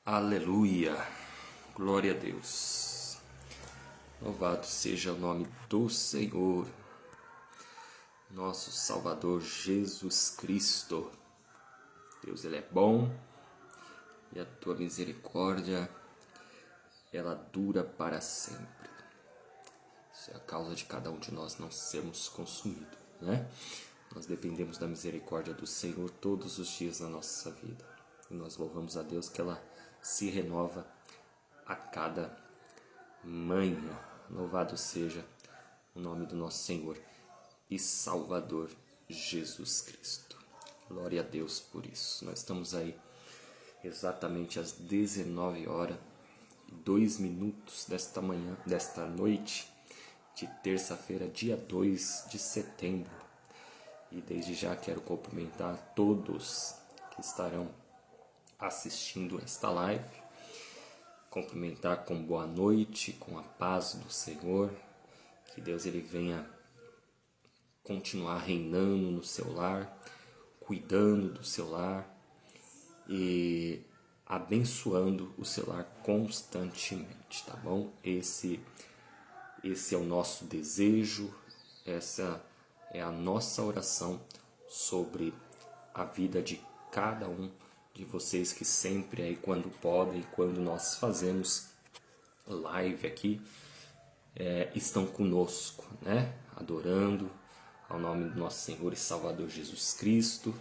Aleluia, glória a Deus, louvado seja o nome do Senhor, nosso Salvador Jesus Cristo. Deus, Ele é bom e a tua misericórdia, ela dura para sempre. Isso é a causa de cada um de nós não sermos consumidos, né? Nós dependemos da misericórdia do Senhor todos os dias da nossa vida. E nós louvamos a Deus que ela se renova a cada manhã. Louvado seja o nome do nosso Senhor e Salvador Jesus Cristo. Glória a Deus por isso. Nós estamos aí exatamente às 19h02 desta manhã, desta noite de terça-feira, dia 2 de setembro. E desde já quero cumprimentar todos que estarão assistindo esta live, cumprimentar com boa noite, com a paz do Senhor, que Deus ele venha continuar reinando no seu lar, cuidando do seu lar e abençoando o seu lar constantemente, tá bom? Esse é o nosso desejo, essa é a nossa oração sobre a vida de cada um de vocês que sempre aí quando podem, quando nós fazemos live aqui, estão conosco, né? Adorando ao nome do nosso Senhor e Salvador Jesus Cristo,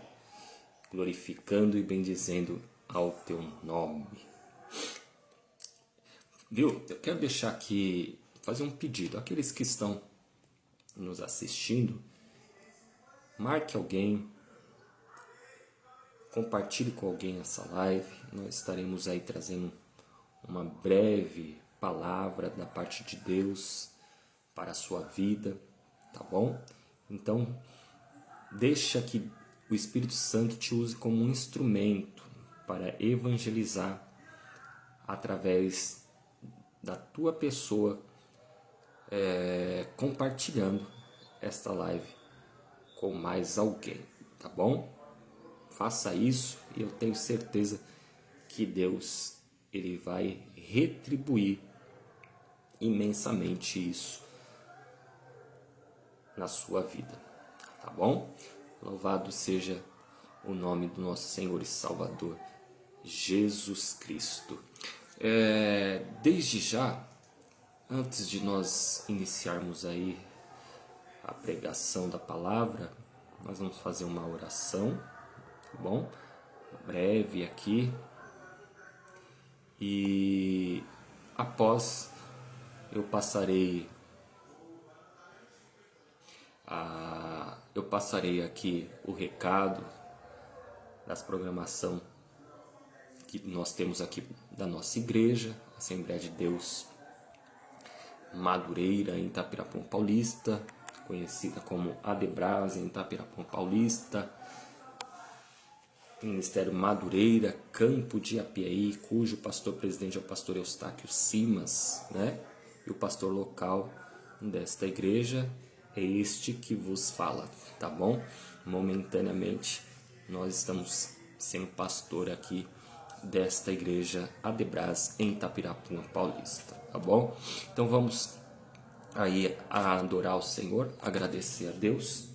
glorificando e bendizendo ao teu nome. Viu? Eu quero deixar aqui, fazer um pedido. Aqueles que estão nos assistindo, marque alguém, compartilhe com alguém essa live. Nós estaremos aí trazendo uma breve palavra da parte de Deus para a sua vida, tá bom? Então, deixa que o Espírito Santo te use como um instrumento para evangelizar através da tua pessoa, compartilhando esta live com mais alguém, tá bom? Faça isso e eu tenho certeza que Deus ele vai retribuir imensamente isso na sua vida, tá bom? Louvado seja o nome do nosso Senhor e Salvador Jesus Cristo. Desde já, antes de nós iniciarmos aí a pregação da palavra, nós vamos fazer uma oração, tá bom? Breve aqui. E após eu passarei aqui o recado das programação que nós temos aqui da nossa igreja, Assembleia de Deus Madureira, em Itapirapão Paulista, conhecida como Adebras, em Itapirapão Paulista, Ministério Madureira, Campo de Apiaí, cujo pastor-presidente é o pastor Eustáquio Simas, né? E o pastor local desta igreja é este que vos fala, tá bom? Momentaneamente nós estamos sendo pastor aqui desta igreja Adebras em Itapirapão Paulista, tá bom? Então vamos aí a adorar o Senhor, agradecer a Deus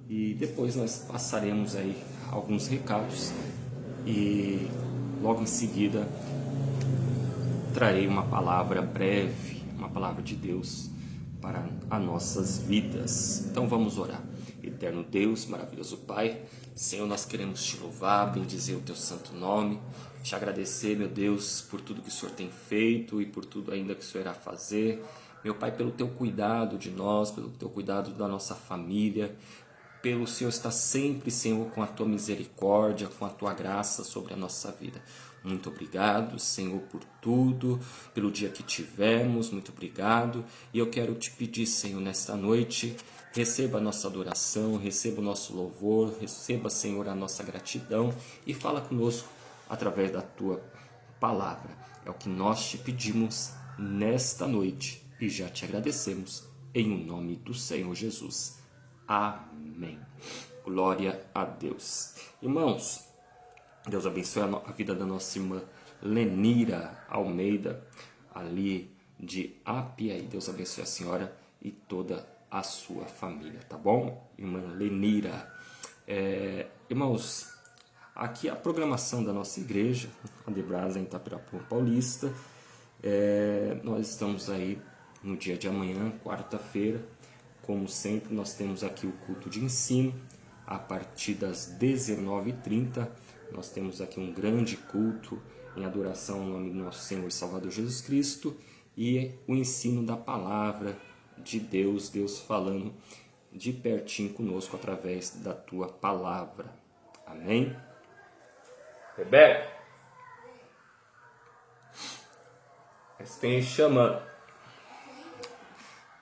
e depois nós passaremos aí alguns recados e logo em seguida trarei uma palavra breve, uma palavra de Deus para as nossas vidas. Então vamos orar. Eterno Deus, maravilhoso Pai, Senhor, nós queremos te louvar, bendizer o teu santo nome, te agradecer, meu Deus, por tudo que o Senhor tem feito e por tudo ainda que o Senhor irá fazer. Meu Pai, pelo teu cuidado de nós, pelo teu cuidado da nossa família, pelo Senhor estar sempre, Senhor, com a tua misericórdia, com a tua graça sobre a nossa vida. Muito obrigado, Senhor, por tudo, pelo dia que tivemos, muito obrigado. E eu quero te pedir, Senhor, nesta noite, receba a nossa adoração, receba o nosso louvor, receba, Senhor, a nossa gratidão e fala conosco através da tua palavra. É o que nós te pedimos nesta noite e já te agradecemos em o nome do Senhor Jesus. Amém. Glória a Deus. Irmãos, Deus abençoe a vida da nossa irmã Lenira Almeida, ali de Apiaí. Deus abençoe a senhora e toda a sua família, tá bom? Irmã Lenira. Irmãos, aqui a programação da nossa igreja, Adebras em Itapirapuã Paulista. Nós estamos aí no dia de amanhã, quarta-feira. Como sempre, nós temos aqui o culto de ensino a partir das 19h30. Nós temos aqui um grande culto em adoração ao nome do nosso Senhor e Salvador Jesus Cristo e o ensino da palavra de Deus, Deus falando de pertinho conosco através da tua palavra. Amém? Rebeca, tem chamando.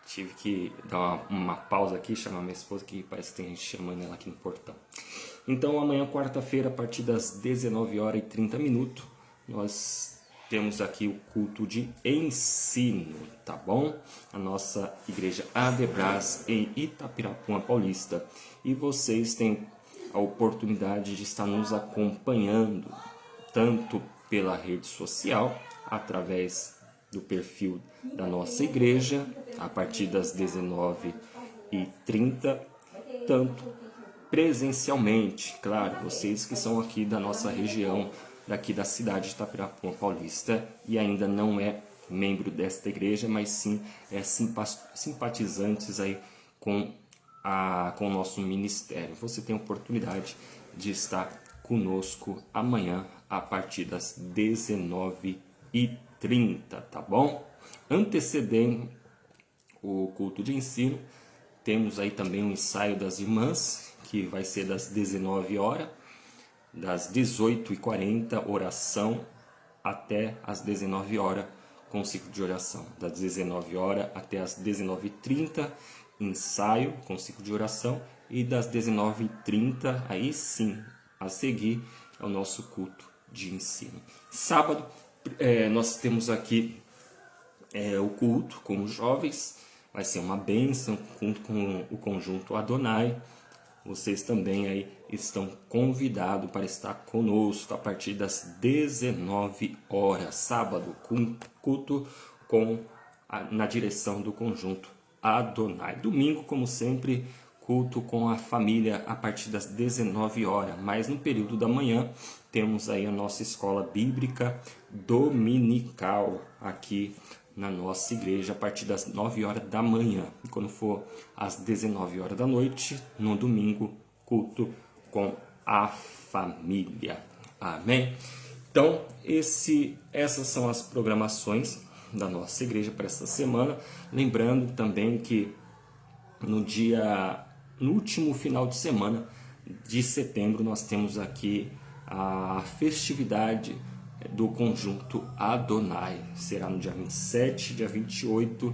Tive que dar uma pausa aqui, chamar minha esposa, que parece que tem gente chamando ela aqui no portão. Então, amanhã, quarta-feira, a partir das 19h30, nós temos aqui o culto de ensino, tá bom? A nossa igreja Adebras em Itapirapuã Paulista. E vocês têm a oportunidade de estar nos acompanhando, tanto pela rede social, através do perfil da nossa igreja, a partir das 19h30, tanto presencialmente, claro, vocês que são aqui da nossa região, daqui da cidade de Itapirapuã Paulista e ainda não é membro desta igreja, mas sim simpatizantes aí com o nosso ministério. Você tem a oportunidade de estar conosco amanhã a partir das 19h30, tá bom? Antecedendo o culto de ensino, temos aí também um ensaio das irmãs, que vai ser das 19h, das 18h40, oração, até as 19h, com ciclo de oração. Das 19h até as 19h30, ensaio com ciclo de oração, e das 19h30, aí sim, a seguir, é o nosso culto de ensino. Sábado, nós temos aqui o culto com os jovens, vai ser uma bênção, junto com o conjunto Adonai. Vocês também aí estão convidados para estar conosco a partir das 19h, sábado, com culto na direção do conjunto Adonai. Domingo, como sempre, culto com a família a partir das 19h, mas no período da manhã temos aí a nossa escola bíblica dominical aqui na nossa igreja a partir das 9h da manhã. E quando for às 19h da noite, no domingo, culto com a família. Amém? Então, essas são as programações da nossa igreja para esta semana. Lembrando também que no último final de semana de setembro, nós temos aqui a festividade do conjunto Adonai. Será no dia 27, dia 28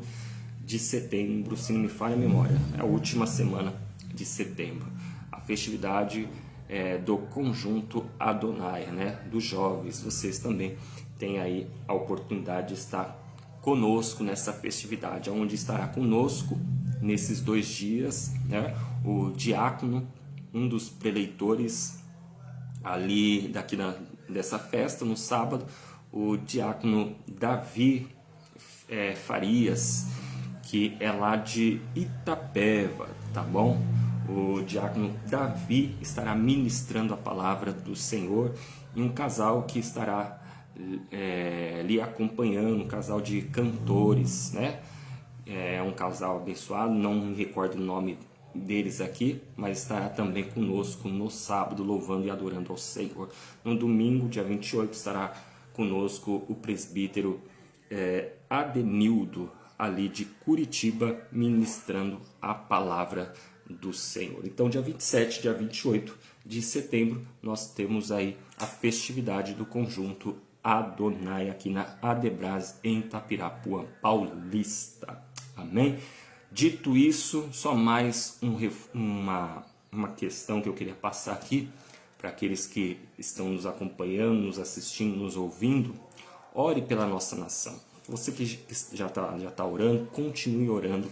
de setembro, se não me falha a memória. É a última semana de setembro. A festividade do conjunto Adonai, né? Dos jovens. Vocês também têm aí a oportunidade de estar conosco nessa festividade, onde estará conosco nesses 2 dias, né? O diácono, um dos preleitores ali dessa festa, no sábado, o diácono Davi Farias, que é lá de Itapeva, tá bom? O diácono Davi estará ministrando a palavra do Senhor e um casal que estará lhe acompanhando, um casal de cantores, né? É um casal abençoado, não me recordo o nome deles aqui, mas estará também conosco no sábado, louvando e adorando ao Senhor. No domingo, dia 28, estará conosco o presbítero Adenildo, ali de Curitiba, ministrando a palavra do Senhor. Então, dia 27, dia 28 de setembro, nós temos aí a festividade do conjunto Adonai, aqui na Adebras, em Itapirapuã Paulista. Amém? Dito isso, só mais uma questão que eu queria passar aqui, para aqueles que estão nos acompanhando, nos assistindo, nos ouvindo. Ore pela nossa nação. Você que já tá orando, continue orando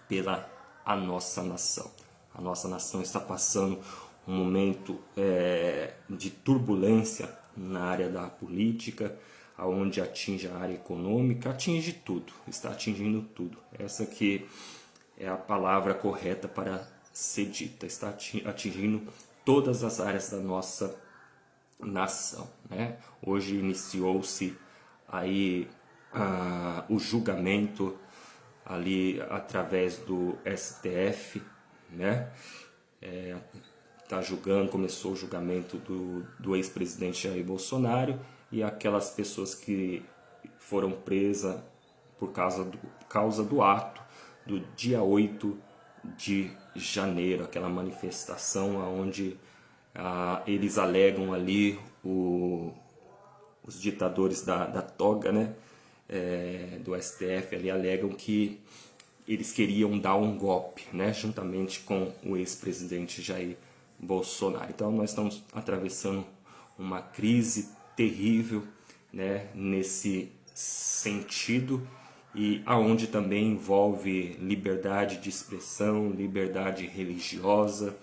pela a nossa nação. A nossa nação está passando um momento de turbulência na área da política, aonde atinge a área econômica, atinge tudo, está atingindo tudo. Essa que é a palavra correta para ser dita, está atingindo todas as áreas da nossa nação, né? Hoje iniciou-se aí o julgamento ali através do STF, né? Tá julgando, começou o julgamento do ex-presidente Jair Bolsonaro e aquelas pessoas que foram presas por causa do ato do dia 8 de janeiro, aquela manifestação onde eles alegam ali os ditadores da toga, né, do STF, ali alegam que eles queriam dar um golpe, né, juntamente com o ex-presidente Jair Bolsonaro. Então nós estamos atravessando uma crise terrível, né, nesse sentido, e aonde também envolve liberdade de expressão, liberdade religiosa,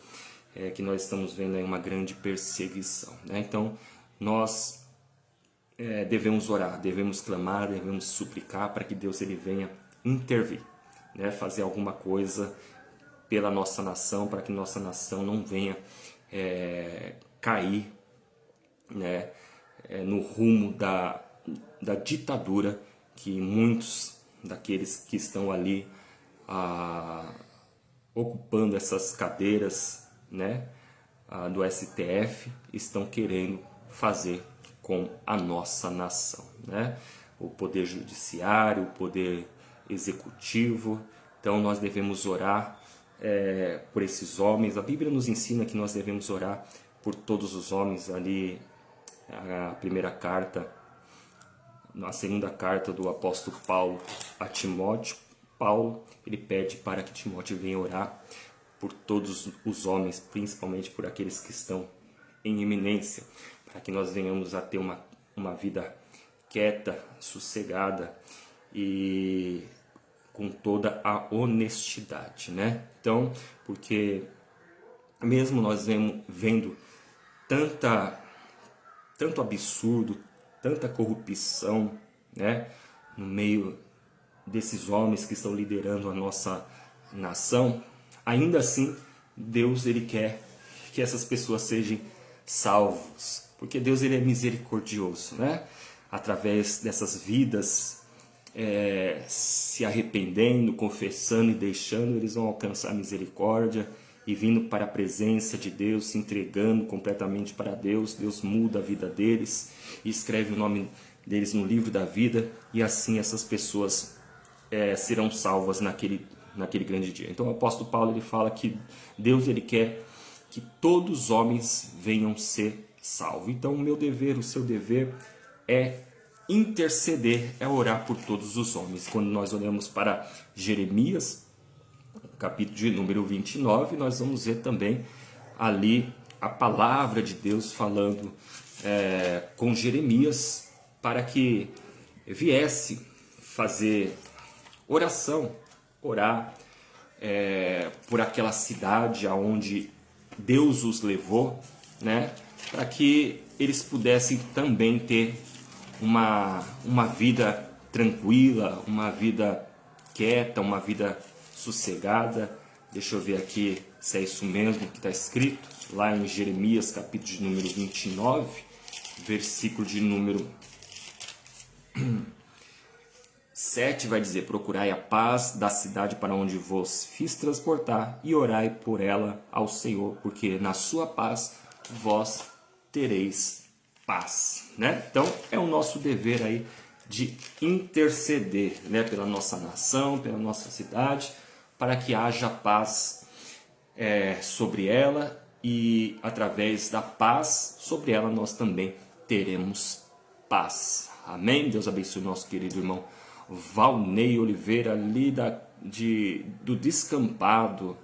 que nós estamos vendo aí uma grande perseguição, né? Então nós devemos orar, devemos clamar, devemos suplicar para que Deus ele venha intervir, né? Fazer alguma coisa pela nossa nação, para que nossa nação não venha cair, né, no rumo da ditadura que muitos daqueles que estão ali ocupando essas cadeiras, né, do STF estão querendo fazer com a nossa nação, né? O poder judiciário, o poder executivo. Então nós devemos orar por esses homens. A Bíblia nos ensina que nós devemos orar por todos os homens. Ali a primeira carta, na segunda carta do apóstolo Paulo a Timóteo, Paulo ele pede para que Timóteo venha orar por todos os homens, principalmente por aqueles que estão em eminência, para que nós venhamos a ter uma vida quieta, sossegada e com toda a honestidade, né? Então, porque mesmo nós vendo tanto absurdo, tanta corrupção, né, no meio desses homens que estão liderando a nossa nação, ainda assim Deus ele quer que essas pessoas sejam salvos, porque Deus ele é misericordioso, né? Através dessas vidas se arrependendo, confessando e deixando, eles vão alcançar misericórdia e vindo para a presença de Deus, se entregando completamente para Deus. Deus muda a vida deles e escreve o nome deles no livro da vida, e assim essas pessoas serão salvas naquele grande dia. Então o apóstolo Paulo ele fala que Deus ele quer que todos os homens venham ser salvos. Então o meu dever, o seu dever é interceder, é orar por todos os homens. Quando nós olhamos para Jeremias, capítulo de número 29, nós vamos ver também ali a palavra de Deus falando com Jeremias para que viesse fazer oração, orar por aquela cidade aonde Deus os levou, né, para que eles pudessem também ter uma vida tranquila, uma vida quieta, uma vida sossegada. Deixa eu ver aqui se é isso mesmo que está escrito lá em Jeremias, capítulo de número 29, versículo de número 7, vai dizer: procurai a paz da cidade para onde vos fiz transportar e orai por ela ao Senhor, porque na sua paz vós tereis paz, né? Então é o nosso dever aí de interceder, né, pela nossa nação, pela nossa cidade, para que haja paz sobre ela, e através da paz sobre ela nós também teremos paz. Amém? Deus abençoe o nosso querido irmão Valnei Oliveira, ali do Descampado,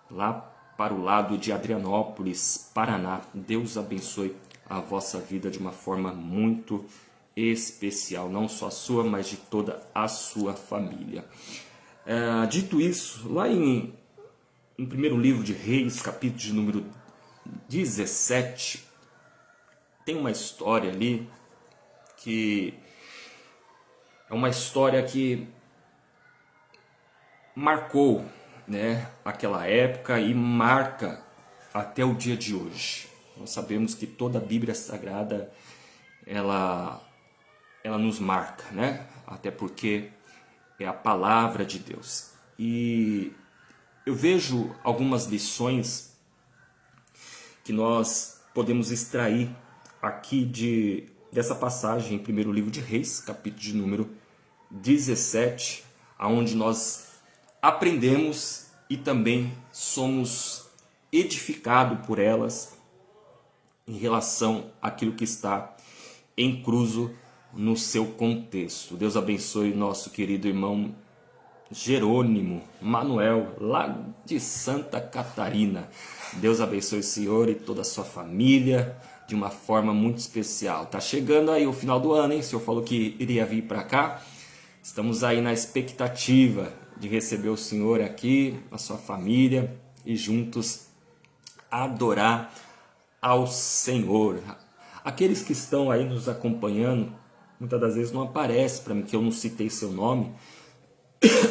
lá para o lado de Adrianópolis, Paraná. Deus abençoe a vossa vida de uma forma muito especial, não só a sua, mas de toda a sua família. Dito isso, lá no primeiro livro de Reis, capítulo de número 17, tem uma história ali que é uma história que marcou, né, aquela época e marca até o dia de hoje. Nós sabemos que toda a Bíblia Sagrada ela nos marca, né? Até porque é a palavra de Deus. E eu vejo algumas lições que nós podemos extrair aqui dessa passagem em primeiro livro de Reis, capítulo de número 17, aonde nós aprendemos e também somos edificados por elas em relação àquilo que está incluso no seu contexto. Deus abençoe nosso querido irmão Jerônimo Manuel, lá de Santa Catarina. Deus abençoe o senhor e toda a sua família de uma forma muito especial. Tá chegando aí o final do ano, hein? O senhor falou que iria vir para cá. Estamos aí na expectativa de receber o senhor aqui, a sua família, e juntos adorar ao Senhor. Aqueles que estão aí nos acompanhando, muitas das vezes não aparece para mim, que eu não citei seu nome,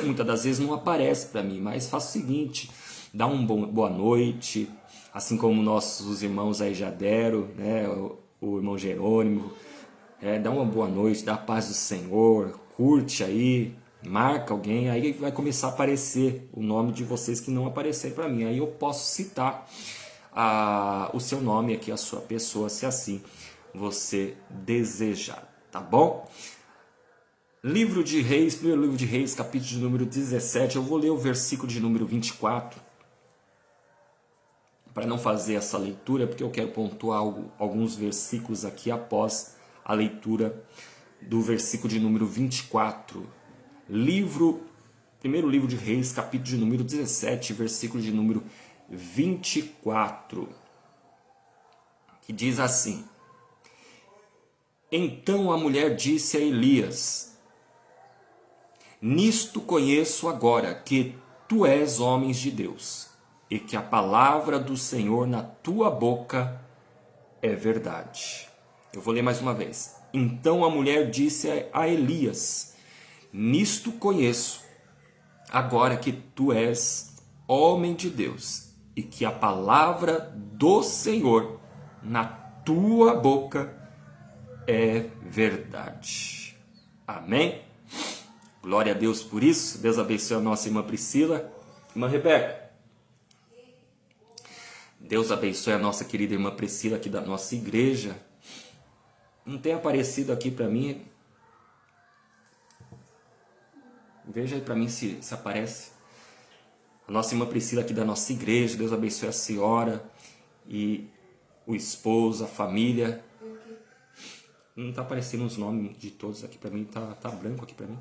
muitas das vezes não aparece para mim, mas faça o seguinte, dá boa noite, assim como nossos irmãos aí já deram, né, o irmão Jerônimo, dá uma boa noite, dá a paz do Senhor, curte aí, marca alguém, aí vai começar a aparecer o nome de vocês que não apareceram para mim, aí eu posso citar o seu nome aqui, a sua pessoa, se assim você desejar, tá bom? Livro de Reis, primeiro livro de Reis, capítulo de número 17, eu vou ler o versículo de número 24, para não fazer essa leitura, porque eu quero pontuar alguns versículos aqui após a leitura do versículo de número 24. Primeiro livro de Reis, capítulo de número 17, versículo de número 24, que diz assim: Então a mulher disse a Elias: Nisto conheço agora que tu és homem de Deus, e que a palavra do Senhor na tua boca é verdade. Eu vou ler mais uma vez. Então a mulher disse a Elias: Nisto conheço agora que tu és homem de Deus, e que a palavra do Senhor na tua boca é verdade. Amém? Glória a Deus por isso. Deus abençoe a nossa irmã Priscila. Irmã Rebeca, Deus abençoe a nossa querida irmã Priscila aqui da nossa igreja. Não tem aparecido aqui para mim. Veja aí para mim se aparece. A nossa irmã Priscila aqui da nossa igreja. Deus abençoe a senhora e o esposo, a família. Não está aparecendo os nomes de todos aqui para mim. Tá branco aqui para mim.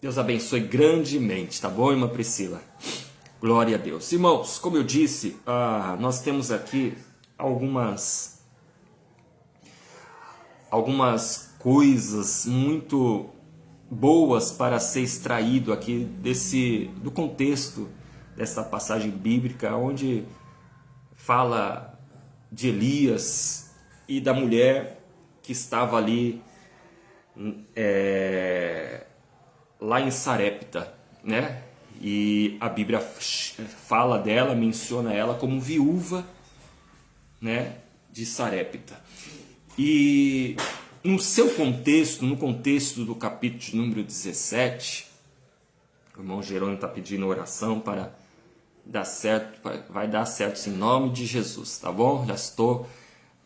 Deus abençoe grandemente, tá bom, irmã Priscila? Glória a Deus. Irmãos, como eu disse, nós temos aqui algumas coisas muito boas para ser extraído aqui do contexto dessa passagem bíblica, onde fala de Elias e da mulher que estava ali lá em Sarepta, né? E a Bíblia fala dela, menciona ela como viúva, né, de Sarepta. E no seu contexto, no contexto do capítulo de número 17, o irmão Jerônimo está pedindo oração para dar certo, vai dar certo em nome de Jesus, tá bom? Já estou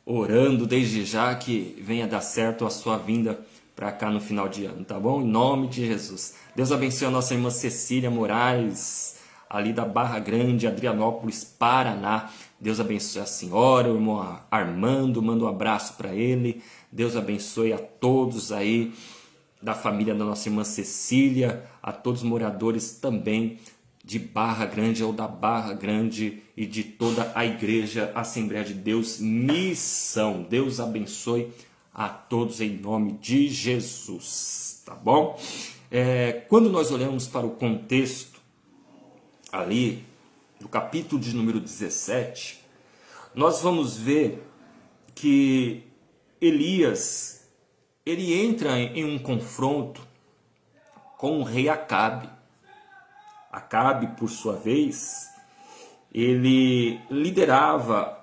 orando desde já que venha dar certo a sua vinda para cá no final de ano, tá bom? Em nome de Jesus. Deus abençoe a nossa irmã Cecília Moraes, ali da Barra Grande, Adrianópolis, Paraná. Deus abençoe a senhora, o irmão Armando, manda um abraço para ele. Deus abençoe a todos aí da família da nossa irmã Cecília, a todos os moradores também de Barra Grande ou da Barra Grande e de toda a igreja Assembleia de Deus Missão. Deus abençoe a todos em nome de Jesus, tá bom? Quando nós olhamos para o contexto ali do capítulo de número 17, nós vamos ver que Elias, ele entra em um confronto com o rei Acabe. Acabe, por sua vez, ele liderava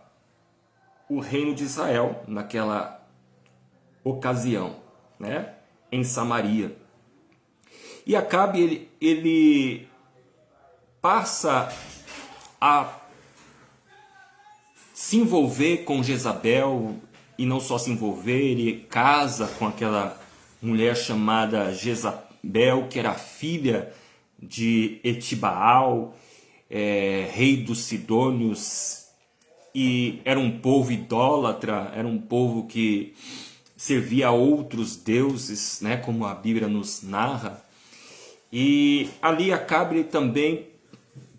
o reino de Israel naquela ocasião, né? Em Samaria. E Acabe, ele passa a se envolver com Jezabel, e não só se envolver, ele casa com aquela mulher chamada Jezabel, que era filha de Etibaal, rei dos Sidônios, e era um povo idólatra, era um povo que servia a outros deuses, né, como a Bíblia nos narra. E ali Acabe também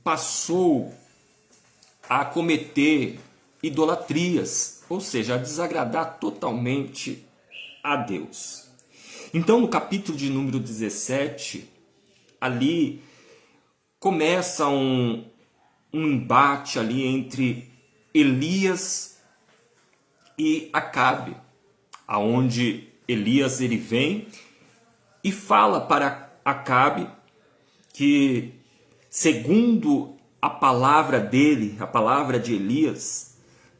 passou a cometer idolatrias, ou seja, a desagradar totalmente a Deus. Então, no capítulo de número 17, ali começa um embate ali entre Elias e Acabe, aonde Elias ele vem e fala para Acabe que, segundo a palavra dele, a palavra de Elias,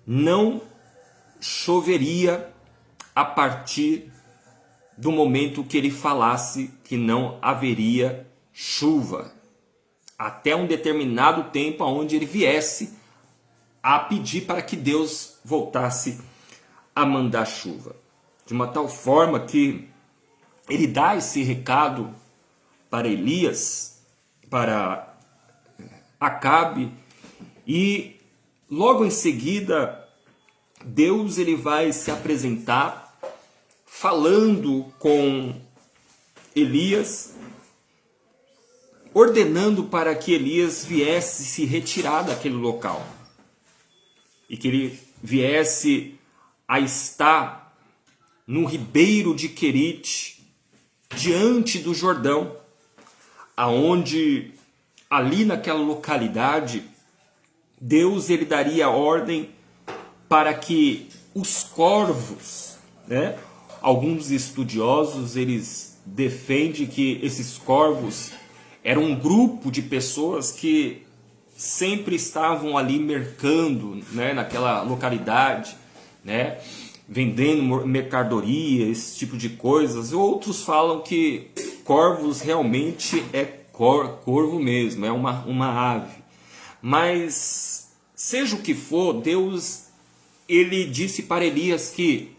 não choveria a partir do momento que ele falasse que não haveria chuva, até um determinado tempo onde ele viesse a pedir para que Deus voltasse a mandar chuva. De uma tal forma que ele dá esse recado para Elias, para Acabe, e logo em seguida Deus ele vai se apresentar falando com Elias, ordenando para que Elias viesse se retirar daquele local e que ele viesse a estar no ribeiro de Querite, diante do Jordão, aonde ali naquela localidade Deus ele daria ordem para que os corvos, né? Alguns estudiosos eles defendem que esses corvos eram um grupo de pessoas que sempre estavam ali mercando, né, naquela localidade, né, vendendo mercadoria, esse tipo de coisas. Outros falam que corvos realmente é corvo mesmo, é uma ave. Mas seja o que for, Deus ele disse para Elias que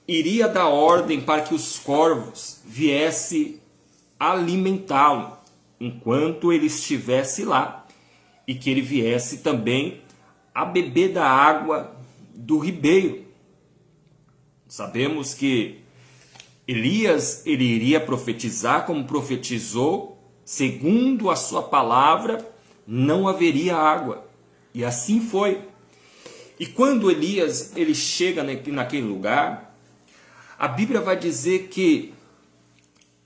iria dar ordem para que os corvos viessem alimentá-lo enquanto ele estivesse lá, e que ele viesse também a beber da água do ribeiro. Sabemos que Elias ele iria profetizar como profetizou, segundo a sua palavra não haveria água, e assim foi. E quando Elias ele chega naquele lugar, a Bíblia vai dizer que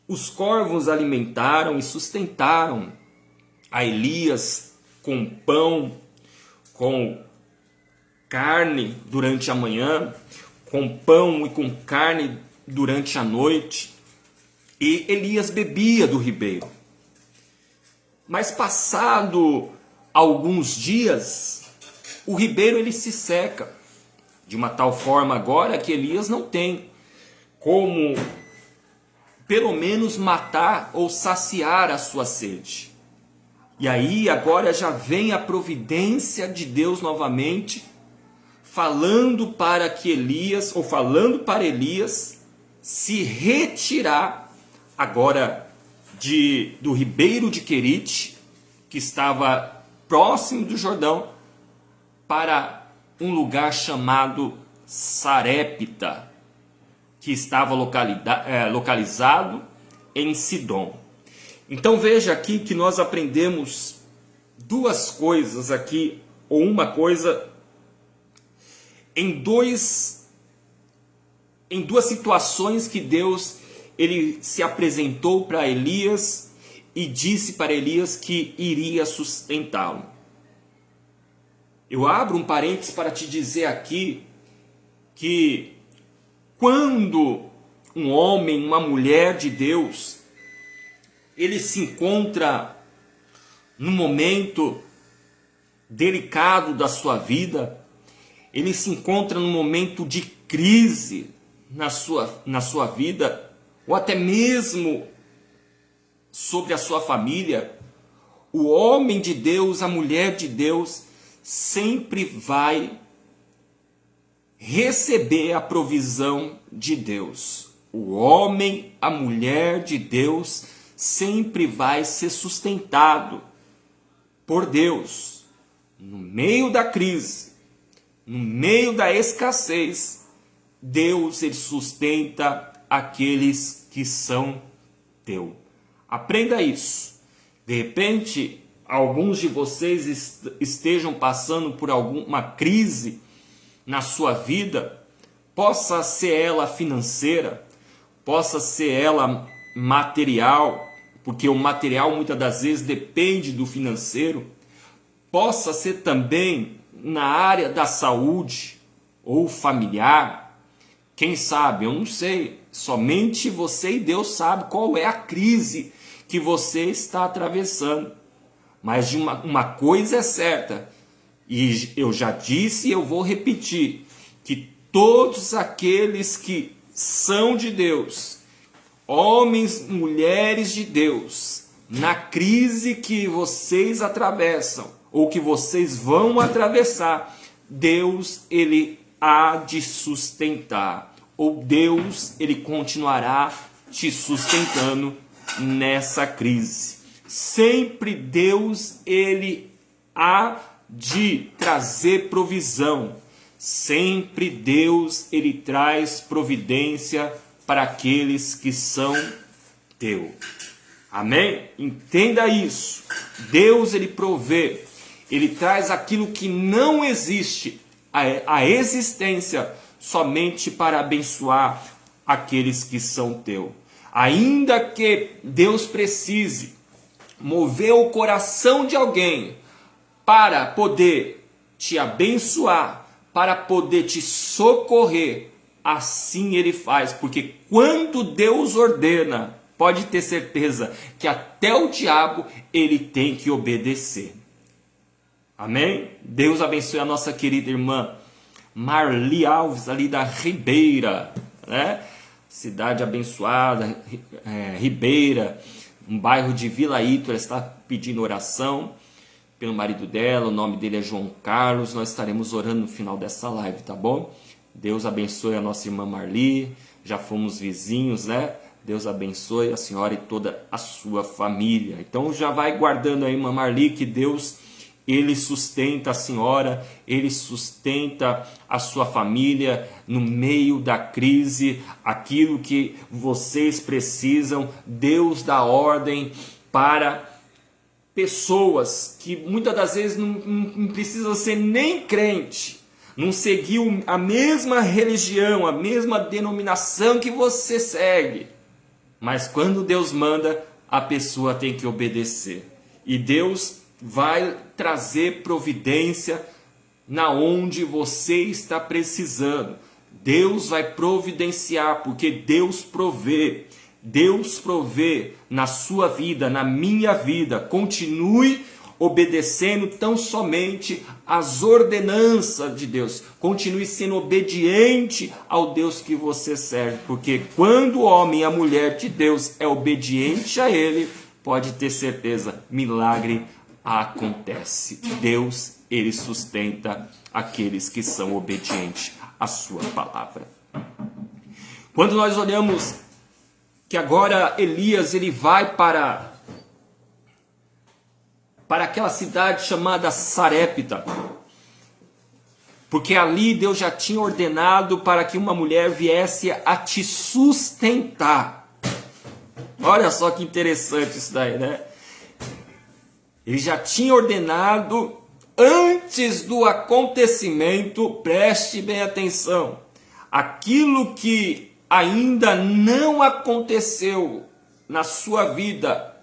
os corvos alimentaram e sustentaram a Elias com pão, com carne durante a manhã, com pão e com carne durante a noite. E Elias bebia do ribeiro. Mas passado alguns dias, o ribeiro ele se seca, de uma tal forma agora que Elias não tem como pelo menos matar ou saciar a sua sede. E aí agora já vem a providência de Deus novamente, falando para Elias se retirar agora do ribeiro de Querite, que estava próximo do Jordão, para um lugar chamado Sarepta, que estava localizado em Sidom. Então veja aqui que nós aprendemos duas coisas aqui, ou uma coisa, em duas situações que Deus ele se apresentou para Elias e disse para Elias que iria sustentá-lo. Eu abro um parênteses para te dizer aqui que quando um homem, uma mulher de Deus, ele se encontra num momento delicado da sua vida, ele se encontra num momento de crise na sua vida, ou até mesmo sobre a sua família, o homem de Deus, a mulher de Deus, sempre vai receber a provisão de Deus. O homem, a mulher de Deus, sempre vai ser sustentado por Deus. No meio da crise, no meio da escassez, Deus ele sustenta aqueles que são teus. Aprenda isso. De repente, alguns de vocês estejam passando por alguma crise na sua vida, possa ser ela financeira, possa ser ela material, porque o material muitas das vezes depende do financeiro, possa ser também na área da saúde ou familiar, quem sabe, eu não sei, somente você e Deus sabe qual é a crise que você está atravessando. Mas de uma coisa é certa, e eu já disse e eu vou repetir, que todos aqueles que são de Deus, homens, mulheres de Deus, na crise que vocês atravessam, ou que vocês vão atravessar, Deus ele há de sustentar, ou Deus ele continuará te sustentando nessa crise. Sempre Deus ele há de trazer provisão. Sempre Deus ele traz providência para aqueles que são teus. Amém? Entenda isso. Deus ele provê. Ele traz aquilo que não existe, a existência, somente para abençoar aqueles que são teus. Ainda que Deus precise mover o coração de alguém para poder te abençoar, para poder te socorrer, assim ele faz, porque quando Deus ordena, pode ter certeza que até o diabo ele tem que obedecer. Amém? Deus abençoe a nossa querida irmã Marli Alves, ali da Ribeira, né? Cidade abençoada, Ribeira, um bairro de Vila Ito. Ela está pedindo oração pelo marido dela, o nome dele é João Carlos. Nós estaremos orando no final dessa live, tá bom? Deus abençoe a nossa irmã Marli, já fomos vizinhos, né? Deus abençoe a senhora e toda a sua família. Então já vai guardando aí, irmã Marli, que Deus ele sustenta a senhora, ele sustenta a sua família no meio da crise, aquilo que vocês precisam. Deus dá ordem para pessoas que muitas das vezes não precisam ser nem crente, não seguiu a mesma religião, a mesma denominação que você segue, mas quando Deus manda, a pessoa tem que obedecer, e Deus vai trazer providência na onde você está precisando. Deus vai providenciar, porque Deus provê. Deus provê na sua vida, na minha vida. Continue obedecendo tão somente às ordenanças de Deus. Continue sendo obediente ao Deus que você serve, porque quando o homem e a mulher de Deus é obediente a Ele, pode ter certeza, milagre acontece. Deus, ele sustenta aqueles que são obedientes à sua palavra. Quando nós olhamos que agora Elias ele vai para aquela cidade chamada Sarepta, porque ali Deus já tinha ordenado para que uma mulher viesse a te sustentar. Olha só que interessante isso daí, né? Ele já tinha ordenado antes do acontecimento, preste bem atenção, aquilo que ainda não aconteceu na sua vida,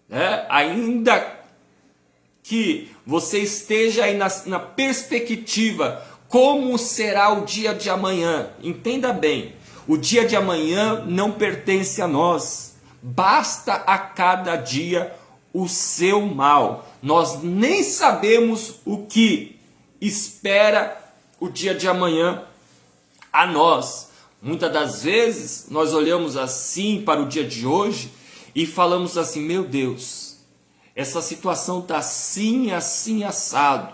né? Ainda que você esteja aí na perspectiva, como será o dia de amanhã. Entenda bem, o dia de amanhã não pertence a nós. Basta a cada dia o seu mal. Nós nem sabemos o que espera o dia de amanhã a nós. Muitas das vezes nós olhamos assim para o dia de hoje e falamos assim: meu Deus, essa situação está assim, assim, assado.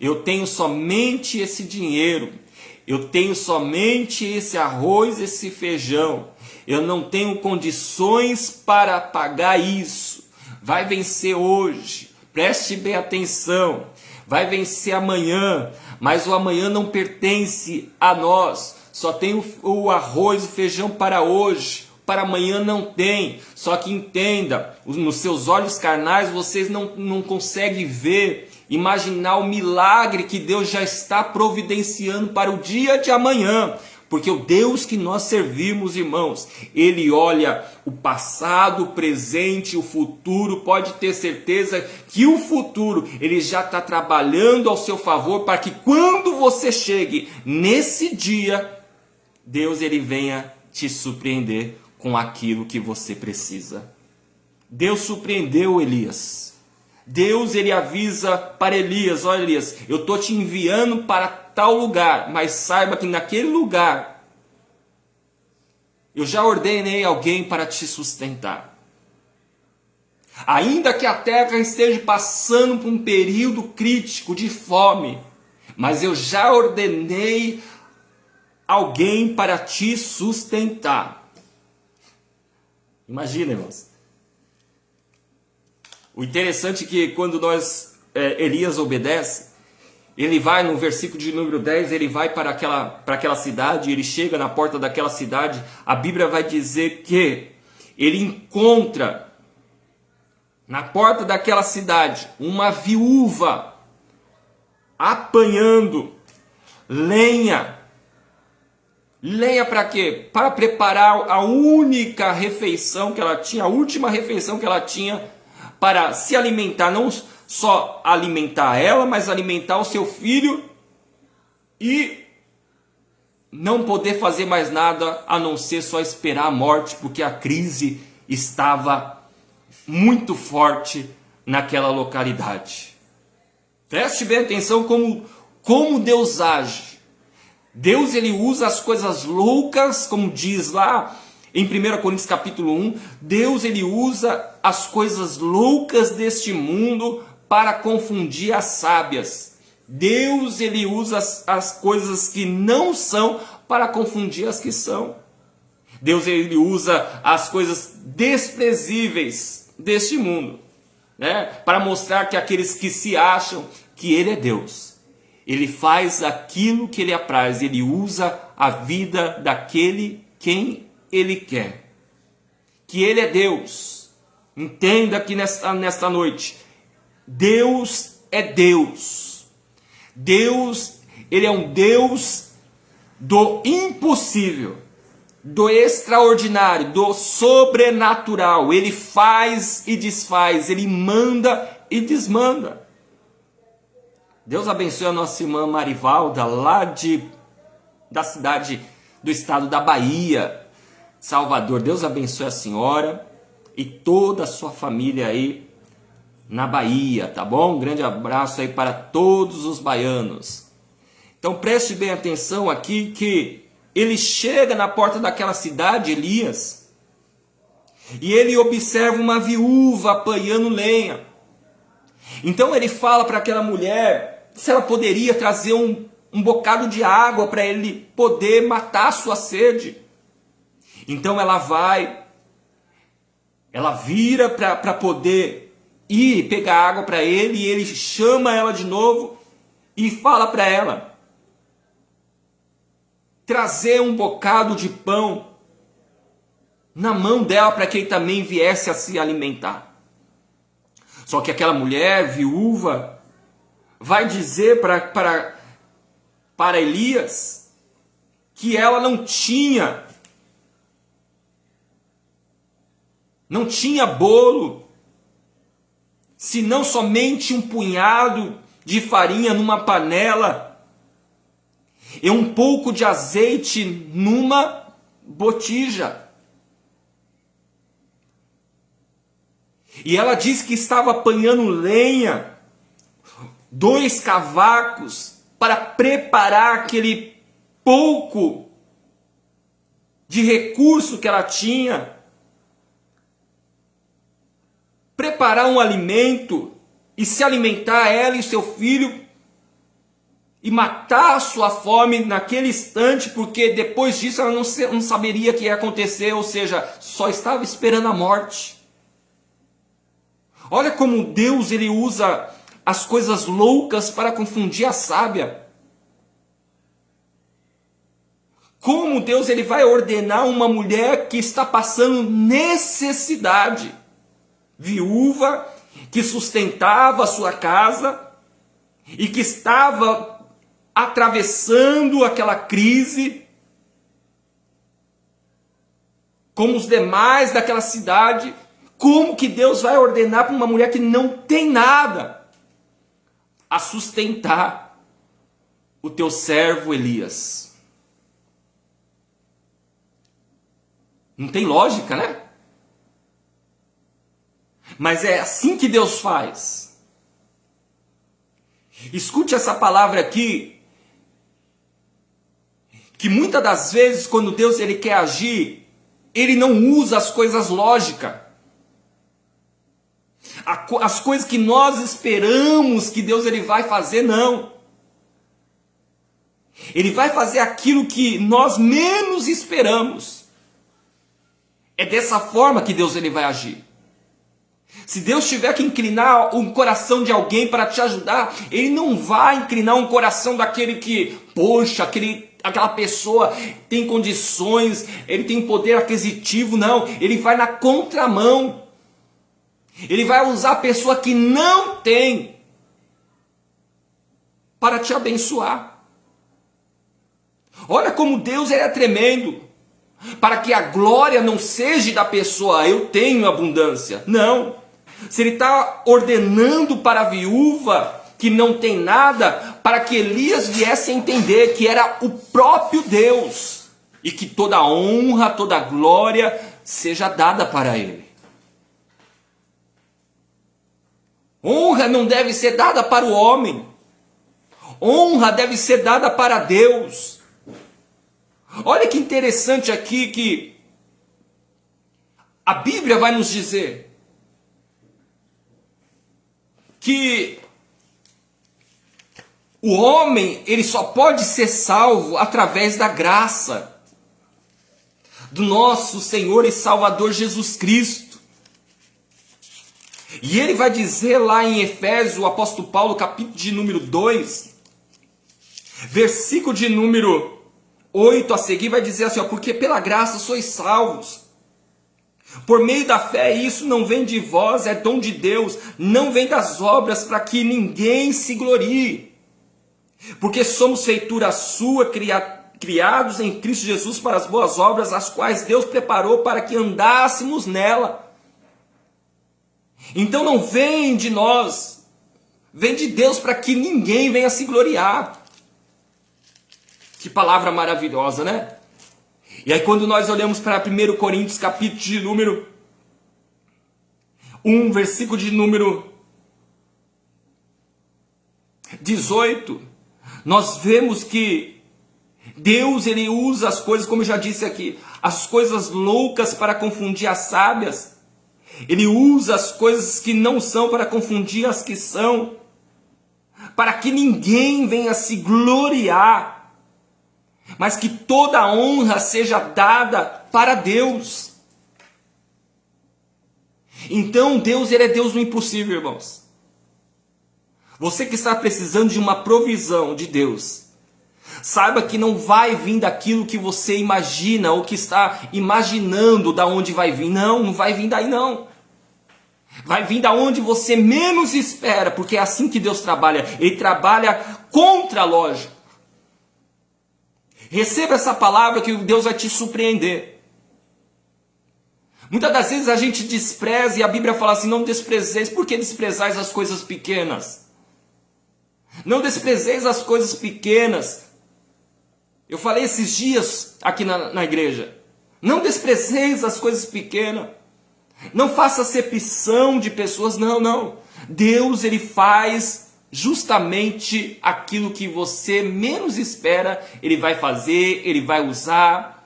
Eu tenho somente esse dinheiro, eu tenho somente esse arroz, esse feijão, eu não tenho condições para pagar isso. Vai vencer hoje, preste bem atenção, vai vencer amanhã, mas o amanhã não pertence a nós. Só tem o arroz e o feijão para hoje, para amanhã não tem. Só que entenda, nos seus olhos carnais vocês não conseguem ver, imaginar o milagre que Deus já está providenciando para o dia de amanhã. Porque o Deus que nós servimos, irmãos, Ele olha o passado, o presente, o futuro. Pode ter certeza que o futuro Ele já está trabalhando ao seu favor, para que quando você chegue nesse dia, Deus Ele venha te surpreender com aquilo que você precisa. Deus surpreendeu Elias. Deus Ele avisa para Elias: olha Elias, eu estou te enviando para tal lugar, mas saiba que naquele lugar eu já ordenei alguém para te sustentar. Ainda que a terra esteja passando por um período crítico de fome, mas eu já ordenei alguém para te sustentar. Imagina, irmãos. O interessante é que quando Elias obedece, ele vai no versículo de número 10, ele vai para aquela cidade, ele chega na porta daquela cidade, a Bíblia vai dizer que ele encontra na porta daquela cidade uma viúva apanhando lenha. Lenha para quê? Para preparar a única refeição que ela tinha, a última refeição que ela tinha, para se alimentar, não só alimentar ela, mas alimentar o seu filho, e não poder fazer mais nada a não ser só esperar a morte, porque a crise estava muito forte naquela localidade. Preste bem atenção como Deus age. Deus Ele usa as coisas loucas, como diz lá em 1 Coríntios capítulo 1, Deus Ele usa as coisas loucas deste mundo para confundir as sábias. Deus Ele usa as coisas que não são para confundir as que são. Deus Ele usa as coisas desprezíveis deste mundo, né, para mostrar que aqueles que se acham que Ele é Deus, Ele faz aquilo que Ele apraz, Ele usa a vida daquele quem Ele quer. Que Ele é Deus. Entenda que nesta noite, Deus é Deus. Deus, Ele é um Deus do impossível, do extraordinário, do sobrenatural. Ele faz e desfaz, Ele manda e desmanda. Deus abençoe a nossa irmã Marivalda, lá da cidade, do estado da Bahia, Salvador. Deus abençoe a senhora e toda a sua família aí na Bahia, tá bom? Um grande abraço aí para todos os baianos. Então preste bem atenção aqui que ele chega na porta daquela cidade, Elias, e ele observa uma viúva apanhando lenha. Então ele fala para aquela mulher se ela poderia trazer um bocado de água para ele poder matar a sua sede. Então ela vira para poder ir pegar água para ele, e ele chama ela de novo e fala para ela trazer um bocado de pão na mão dela para que ele também viesse a se alimentar. Só que aquela mulher viúva vai dizer para Elias que ela não tinha bolo, se não somente um punhado de farinha numa panela e um pouco de azeite numa botija? E ela diz que estava apanhando lenha, 2 cavacos, para preparar aquele pouco de recurso que ela tinha, preparar um alimento e se alimentar ela e seu filho e matar a sua fome naquele instante, porque depois disso ela não saberia o que ia acontecer, ou seja, só estava esperando a morte. Olha como Deus ele usa as coisas loucas para confundir a sábia. Como Deus ele vai ordenar uma mulher que está passando necessidade, viúva, que sustentava a sua casa e que estava atravessando aquela crise, como os demais daquela cidade. Como que Deus vai ordenar para uma mulher que não tem nada a sustentar o teu servo Elias? Não tem lógica, né? Mas é assim que Deus faz. Escute essa palavra aqui, que muitas das vezes quando Deus ele quer agir, ele não usa as coisas lógicas. As coisas que nós esperamos que Deus ele vai fazer, não. Ele vai fazer aquilo que nós menos esperamos. É dessa forma que Deus ele vai agir. Se Deus tiver que inclinar um coração de alguém para te ajudar, Ele não vai inclinar um coração daquele que, poxa, aquela pessoa tem condições, ele tem poder aquisitivo, não. Ele vai na contramão. Ele vai usar a pessoa que não tem para te abençoar. Olha como Deus é tremendo. Para que a glória não seja da pessoa, eu tenho abundância. Não. Se ele está ordenando para a viúva que não tem nada, para que Elias viesse a entender que era o próprio Deus. E que toda honra, toda glória seja dada para ele. Honra não deve ser dada para o homem. Honra deve ser dada para Deus. Olha que interessante aqui que a Bíblia vai nos dizer que o homem ele só pode ser salvo através da graça do nosso Senhor e Salvador Jesus Cristo. E ele vai dizer lá em Efésios, o apóstolo Paulo, capítulo de número 2, versículo de número 8 a seguir, vai dizer assim, ó, porque pela graça sois salvos, por meio da fé, isso não vem de vós, é dom de Deus, não vem das obras, para que ninguém se glorie, porque somos feitura sua, criados em Cristo Jesus para as boas obras, as quais Deus preparou para que andássemos nela. Então não vem de nós, vem de Deus para que ninguém venha se gloriar. Que palavra maravilhosa, né? E aí quando nós olhamos para 1 Coríntios capítulo de número 1, versículo de número 18, nós vemos que Deus ele usa as coisas, como eu já disse aqui, as coisas loucas para confundir as sábias. Ele usa as coisas que não são para confundir as que são, para que ninguém venha se gloriar, mas que toda a honra seja dada para Deus. Então Deus ele é Deus do impossível, irmãos. Você que está precisando de uma provisão de Deus, saiba que não vai vir daquilo que você imagina ou que está imaginando da onde vai vir. Não, não vai vir daí não. Vai vir da onde você menos espera, porque é assim que Deus trabalha. Ele trabalha contra a lógica. Receba essa palavra que Deus vai te surpreender. Muitas das vezes a gente despreza e a Bíblia fala assim, não desprezeis. Por que desprezais as coisas pequenas? Não desprezeis as coisas pequenas. Eu falei esses dias aqui na igreja. Não desprezeis as coisas pequenas. Não faça acepção de pessoas, não. Deus, ele faz justamente aquilo que você menos espera, ele vai fazer, ele vai usar.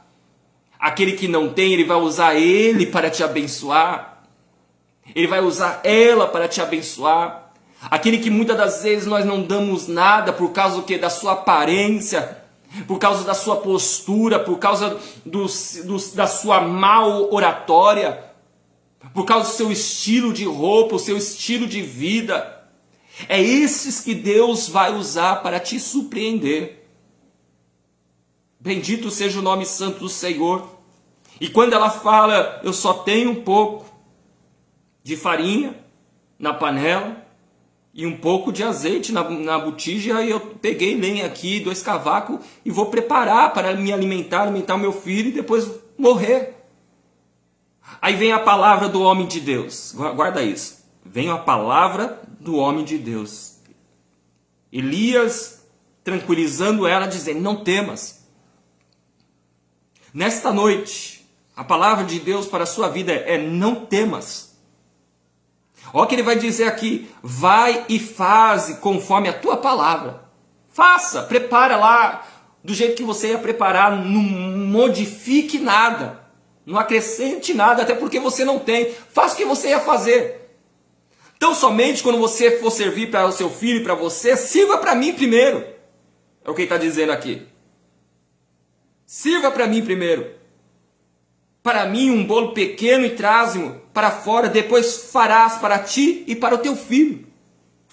Aquele que não tem, ele vai usar ele para te abençoar. Ele vai usar ela para te abençoar. Aquele que muitas das vezes nós não damos nada por causa do quê? Da sua aparência, por causa da sua postura, por causa da sua mal oratória, por causa do seu estilo de roupa, o seu estilo de vida. É esses que Deus vai usar para te surpreender. Bendito seja o nome santo do Senhor. E quando ela fala, eu só tenho um pouco de farinha na panela e um pouco de azeite na botija, e eu peguei lenha aqui, 2 cavacos, e vou preparar para me alimentar o meu filho e depois morrer. Aí vem a palavra do homem de Deus, guarda isso, vem a palavra do homem de Deus. Elias tranquilizando ela, dizendo, não temas. Nesta noite, a palavra de Deus para a sua vida é não temas. Olha o que ele vai dizer aqui, vai e faze conforme a tua palavra. Faça, prepara lá, do jeito que você ia preparar, não modifique nada, não acrescente nada, até porque você não tem. Faça o que você ia fazer. Então somente quando você for servir para o seu filho e para você, sirva para mim primeiro. É o que ele está dizendo aqui. Sirva para mim primeiro. Para mim um bolo pequeno e traze-mo para fora, depois farás para ti e para o teu filho.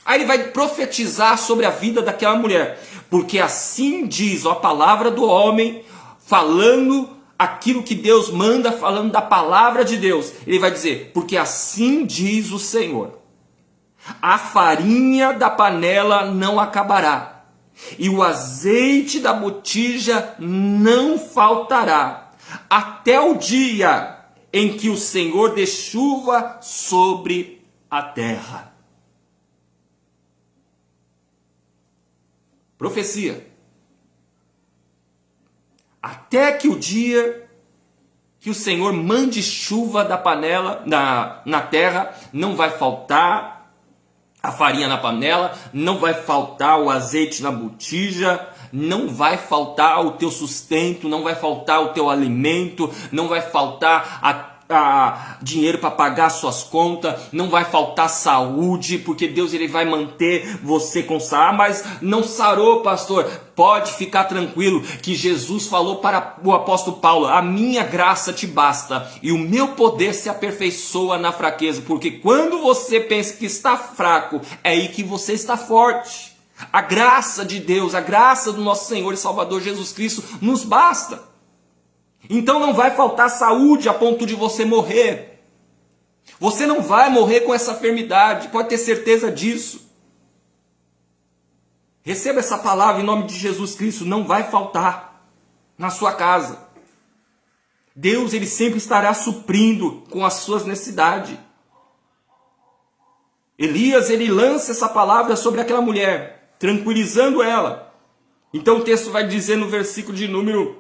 Aí ele vai profetizar sobre a vida daquela mulher. Porque assim diz a palavra do homem, falando aquilo que Deus manda, falando da palavra de Deus. Ele vai dizer, porque assim diz o Senhor. A farinha da panela não acabará, e o azeite da botija não faltará, até o dia em que o Senhor dê chuva sobre a terra. Profecia. Até que o dia que o Senhor mande chuva da panela na terra, não vai faltar a farinha na panela, não vai faltar o azeite na botija, não vai faltar o teu sustento, não vai faltar o teu alimento, não vai faltar dinheiro para pagar suas contas, não vai faltar saúde, porque Deus ele vai manter você com saúde. Ah, mas não sarou, pastor. Pode ficar tranquilo que Jesus falou para o apóstolo Paulo, a minha graça te basta e o meu poder se aperfeiçoa na fraqueza, porque quando você pensa que está fraco, é aí que você está forte. A graça de Deus, a graça do nosso Senhor e Salvador Jesus Cristo nos basta. Então não vai faltar saúde a ponto de você morrer. Você não vai morrer com essa enfermidade, pode ter certeza disso. Receba essa palavra em nome de Jesus Cristo, não vai faltar na sua casa. Deus ele sempre estará suprindo com as suas necessidades. Elias ele lança essa palavra sobre aquela mulher, tranquilizando ela. Então o texto vai dizer no versículo de número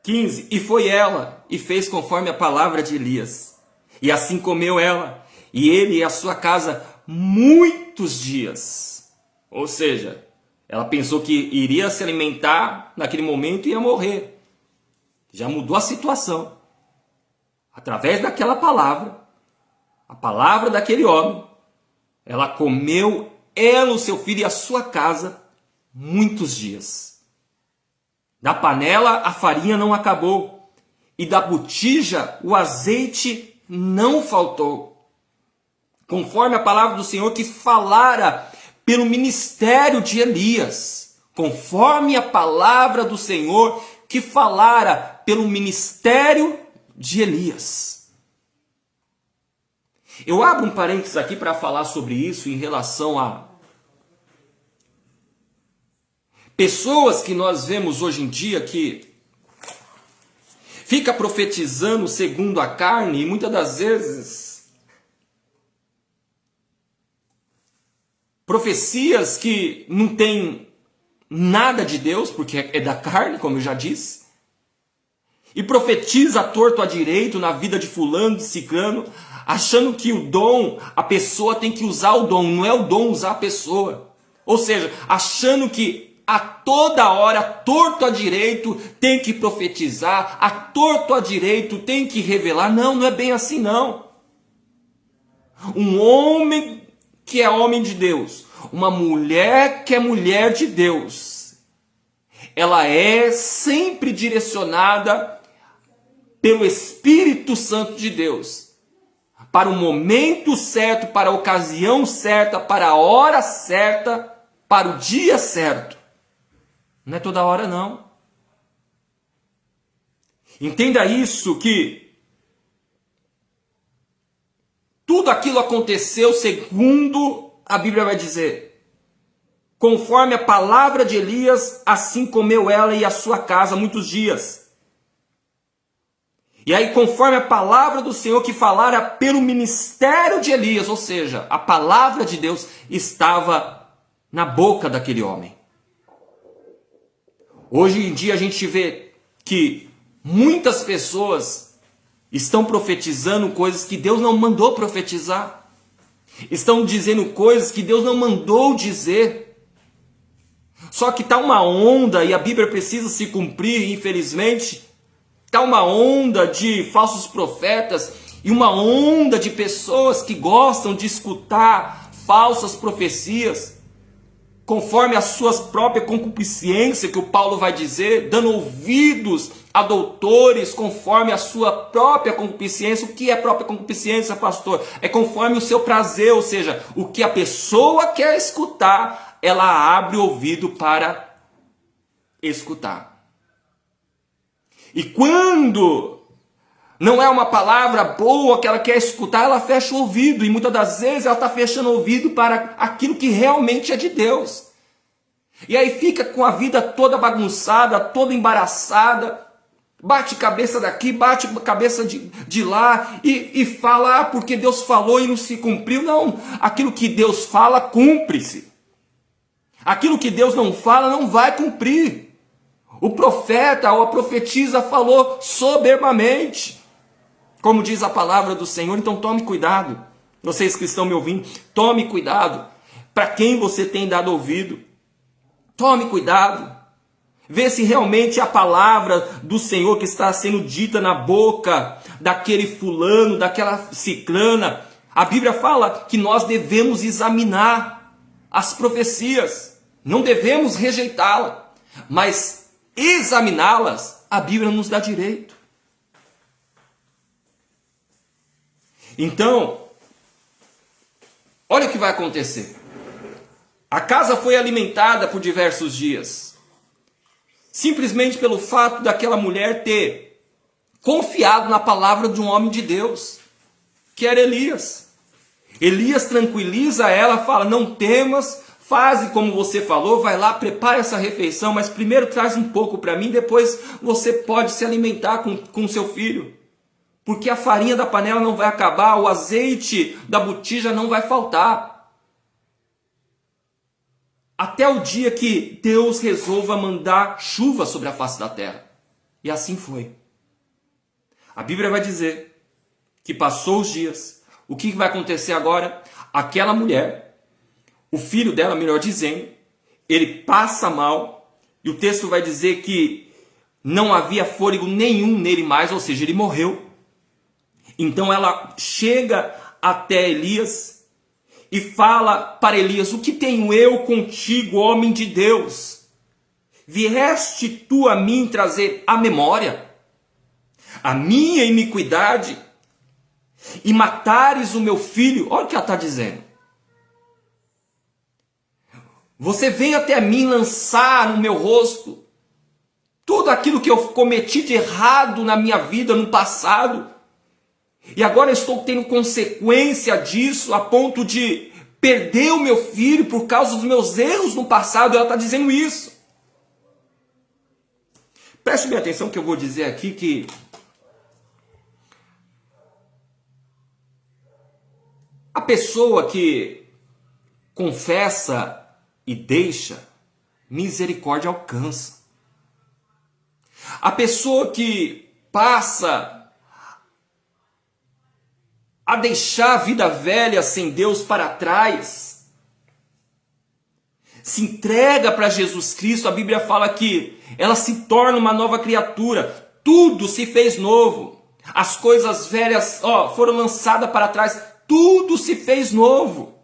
15, e foi ela, e fez conforme a palavra de Elias. E assim comeu ela, e ele e a sua casa, muitos dias. Ou seja, ela pensou que iria se alimentar naquele momento e ia morrer. Já mudou a situação. Através daquela palavra, a palavra daquele homem, ela comeu, ela, o seu filho e a sua casa, muitos dias. Da panela a farinha não acabou, e da botija o azeite não faltou. Conforme a palavra do Senhor que falara pelo ministério de Elias. Conforme a palavra do Senhor que falara pelo ministério de Elias. Eu abro um parênteses aqui para falar sobre isso em relação a pessoas que nós vemos hoje em dia que fica profetizando segundo a carne, e muitas das vezes profecias que não tem nada de Deus, porque é da carne, como eu já disse, e profetiza torto à direito na vida de fulano, de ciclano, achando que o dom, a pessoa tem que usar o dom, não é o dom usar a pessoa. Ou seja, achando que a toda hora, torto à direito, tem que profetizar, a torto à direito tem que revelar. Não, não é bem assim não. Um homem que é homem de Deus, uma mulher que é mulher de Deus, ela é sempre direcionada pelo Espírito Santo de Deus, para o momento certo, para a ocasião certa, para a hora certa, para o dia certo. Não é toda hora não. Entenda isso, que tudo aquilo aconteceu segundo a Bíblia vai dizer. Conforme a palavra de Elias, assim comeu ela e a sua casa muitos dias. E aí, conforme a palavra do Senhor que falara pelo ministério de Elias, ou seja, a palavra de Deus estava na boca daquele homem. Hoje em dia a gente vê que muitas pessoas estão profetizando coisas que Deus não mandou profetizar. Estão dizendo coisas que Deus não mandou dizer. Só que está uma onda, e a Bíblia precisa se cumprir, infelizmente. Está uma onda de falsos profetas e uma onda de pessoas que gostam de escutar falsas profecias, conforme as suas próprias concupiscências, que o Paulo vai dizer, dando ouvidos a doutores conforme a sua própria concupiscência. O que é própria concupiscência, pastor? É conforme o seu prazer, ou seja, o que a pessoa quer escutar, ela abre o ouvido para escutar. E quando não é uma palavra boa que ela quer escutar, ela fecha o ouvido. E muitas das vezes ela está fechando o ouvido para aquilo que realmente é de Deus. E aí fica com a vida toda bagunçada, toda embaraçada. Bate cabeça daqui, bate cabeça de lá. E fala, porque Deus falou e não se cumpriu. Não, aquilo que Deus fala, cumpre-se. Aquilo que Deus não fala, não vai cumprir. O profeta ou a profetisa falou soberbamente, como diz a palavra do Senhor. Então tome cuidado, vocês que estão me ouvindo, tome cuidado para quem você tem dado ouvido. Tome cuidado, vê se realmente a palavra do Senhor que está sendo dita na boca daquele fulano, daquela ciclana. A Bíblia fala que nós devemos examinar as profecias, não devemos rejeitá-las, mas examiná-las, a Bíblia nos dá direito. Então, olha o que vai acontecer. A casa foi alimentada por diversos dias, simplesmente pelo fato daquela mulher ter confiado na palavra de um homem de Deus, que era Elias. Elias tranquiliza ela, fala, não temas, faze como você falou, vai lá, prepara essa refeição, mas primeiro traz um pouco para mim, depois você pode se alimentar com seu filho. Porque a farinha da panela não vai acabar, o azeite da botija não vai faltar. Até o dia que Deus resolva mandar chuva sobre a face da terra. E assim foi. A Bíblia vai dizer que passou os dias. O que vai acontecer agora? Aquela mulher, o filho dela, melhor dizendo, ele passa mal, e o texto vai dizer que não havia fôlego nenhum nele mais, ou seja, ele morreu. Então ela chega até Elias e fala para Elias, o que tenho eu contigo, homem de Deus? Vieste tu a mim trazer à memória a minha iniquidade e matares o meu filho? Olha o que ela está dizendo. Você vem até mim lançar no meu rosto tudo aquilo que eu cometi de errado na minha vida no passado. E agora eu estou tendo consequência disso a ponto de perder o meu filho por causa dos meus erros no passado. Ela está dizendo isso. Preste bem atenção que eu vou dizer aqui, que A pessoa que confessa e deixa, misericórdia alcança. A pessoa que passa a deixar a vida velha sem Deus para trás, se entrega para Jesus Cristo, a Bíblia fala que ela se torna uma nova criatura, tudo se fez novo, as coisas velhas foram lançadas para trás, tudo se fez novo.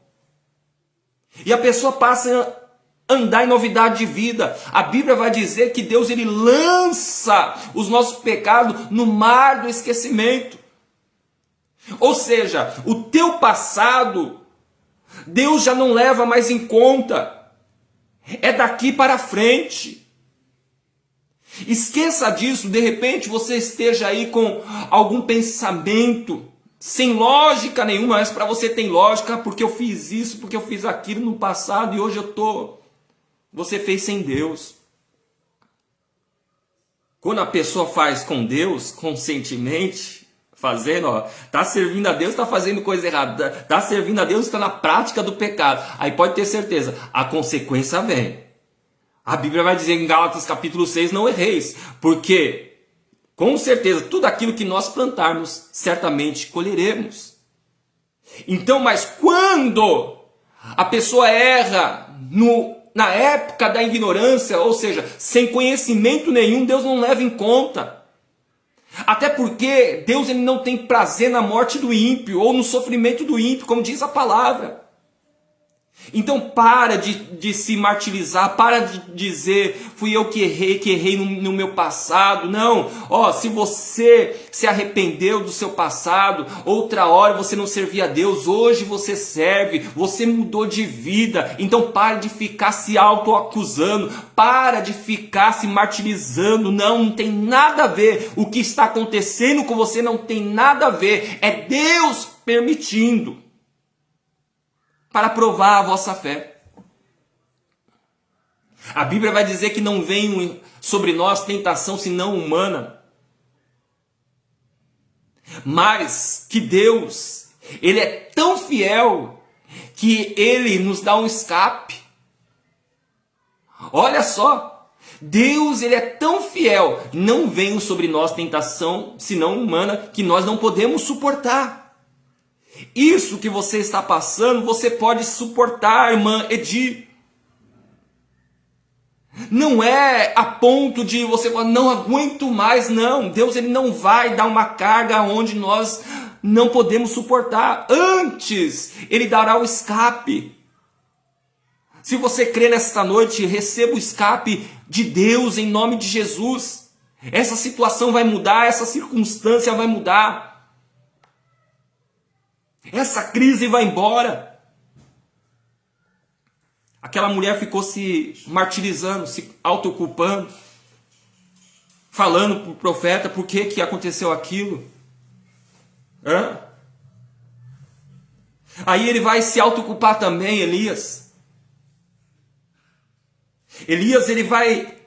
E a pessoa passa a andar em novidade de vida. A Bíblia vai dizer que Deus ele lança os nossos pecados no mar do esquecimento. Ou seja, o teu passado, Deus já não leva mais em conta. É daqui para frente. Esqueça disso, de repente você esteja aí com algum pensamento sem lógica nenhuma, mas para você tem lógica, porque eu fiz isso, porque eu fiz aquilo no passado e hoje eu tô. Você fez sem Deus. Quando a pessoa faz com Deus, conscientemente, fazendo, tá servindo a Deus, está fazendo coisa errada, tá servindo a Deus, está na prática do pecado. Aí pode ter certeza, a consequência vem. A Bíblia vai dizer em Gálatas capítulo 6, não erreis, porque com certeza tudo aquilo que nós plantarmos, certamente colheremos. Então, mas quando a pessoa erra na época da ignorância, ou seja, sem conhecimento nenhum, Deus não leva em conta. Até porque Deus ele não tem prazer na morte do ímpio ou no sofrimento do ímpio, como diz a palavra. Então para de se martirizar, para de dizer, fui eu que errei no meu passado. Não, se você se arrependeu do seu passado, outra hora você não servia a Deus, hoje você serve, você mudou de vida. Então pare de ficar se autoacusando, para de ficar se martirizando. Não tem nada a ver, o que está acontecendo com você não tem nada a ver, é Deus permitindo, para provar a vossa fé. A Bíblia vai dizer que não vem sobre nós tentação senão humana, mas que Deus, Ele é tão fiel que Ele nos dá um escape. Olha só, Deus Ele é tão fiel, não vem sobre nós tentação senão humana, que nós não podemos suportar. Isso que você está passando, você pode suportar, irmã Edi. Não é a ponto de você falar, não aguento mais, não. Deus ele não vai dar uma carga onde nós não podemos suportar. Antes, Ele dará o escape. Se você crê nesta noite, receba o escape de Deus em nome de Jesus. Essa situação vai mudar, essa circunstância vai mudar. Essa crise vai embora. Aquela mulher ficou se martirizando, se autoculpando, falando para o profeta por que aconteceu aquilo. Aí ele vai se autoculpar também, Elias. Elias ele vai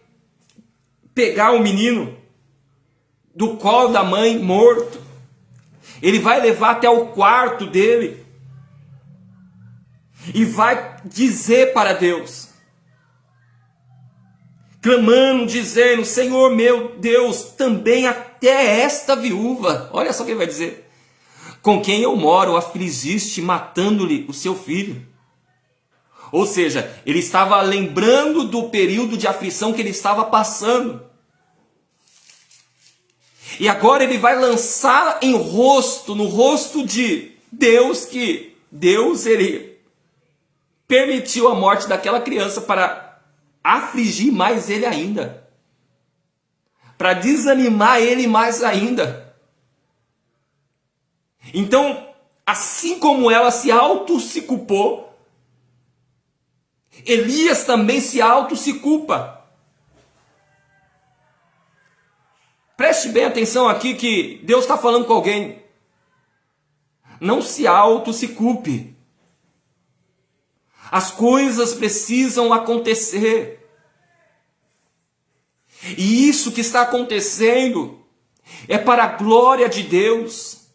pegar o menino do colo da mãe morto. Ele vai levar até o quarto dele e vai dizer para Deus, clamando, dizendo, Senhor meu Deus, também até esta viúva, olha só o que ele vai dizer, com quem eu moro, afligiste, matando-lhe o seu filho. Ou seja, ele estava lembrando do período de aflição que ele estava passando. E agora ele vai lançar no rosto de Deus, que Deus ele permitiu a morte daquela criança para afligir mais ele ainda, para desanimar ele mais ainda. Então, assim como ela se culpou, Elias também se culpa. Preste bem atenção aqui que Deus está falando com alguém. Não se culpe. As coisas precisam acontecer. E isso que está acontecendo é para a glória de Deus.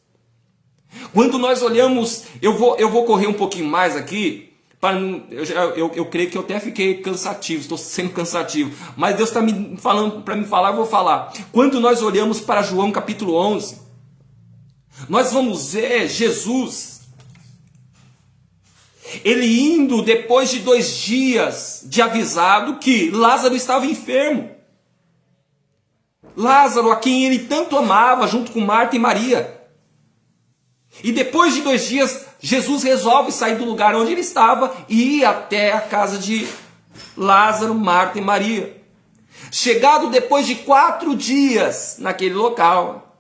Quando nós olhamos, eu vou correr um pouquinho mais aqui, para não, eu creio que eu até fiquei cansativo, estou sendo cansativo, mas Deus está me falando para me falar, eu vou falar. Quando nós olhamos para João capítulo 11, nós vamos ver Jesus, ele indo depois de 2 dias de avisado que Lázaro estava enfermo. Lázaro, a quem ele tanto amava, junto com Marta e Maria. E depois de 2 dias, Jesus resolve sair do lugar onde ele estava e ir até a casa de Lázaro, Marta e Maria. Chegado depois de 4 dias naquele local,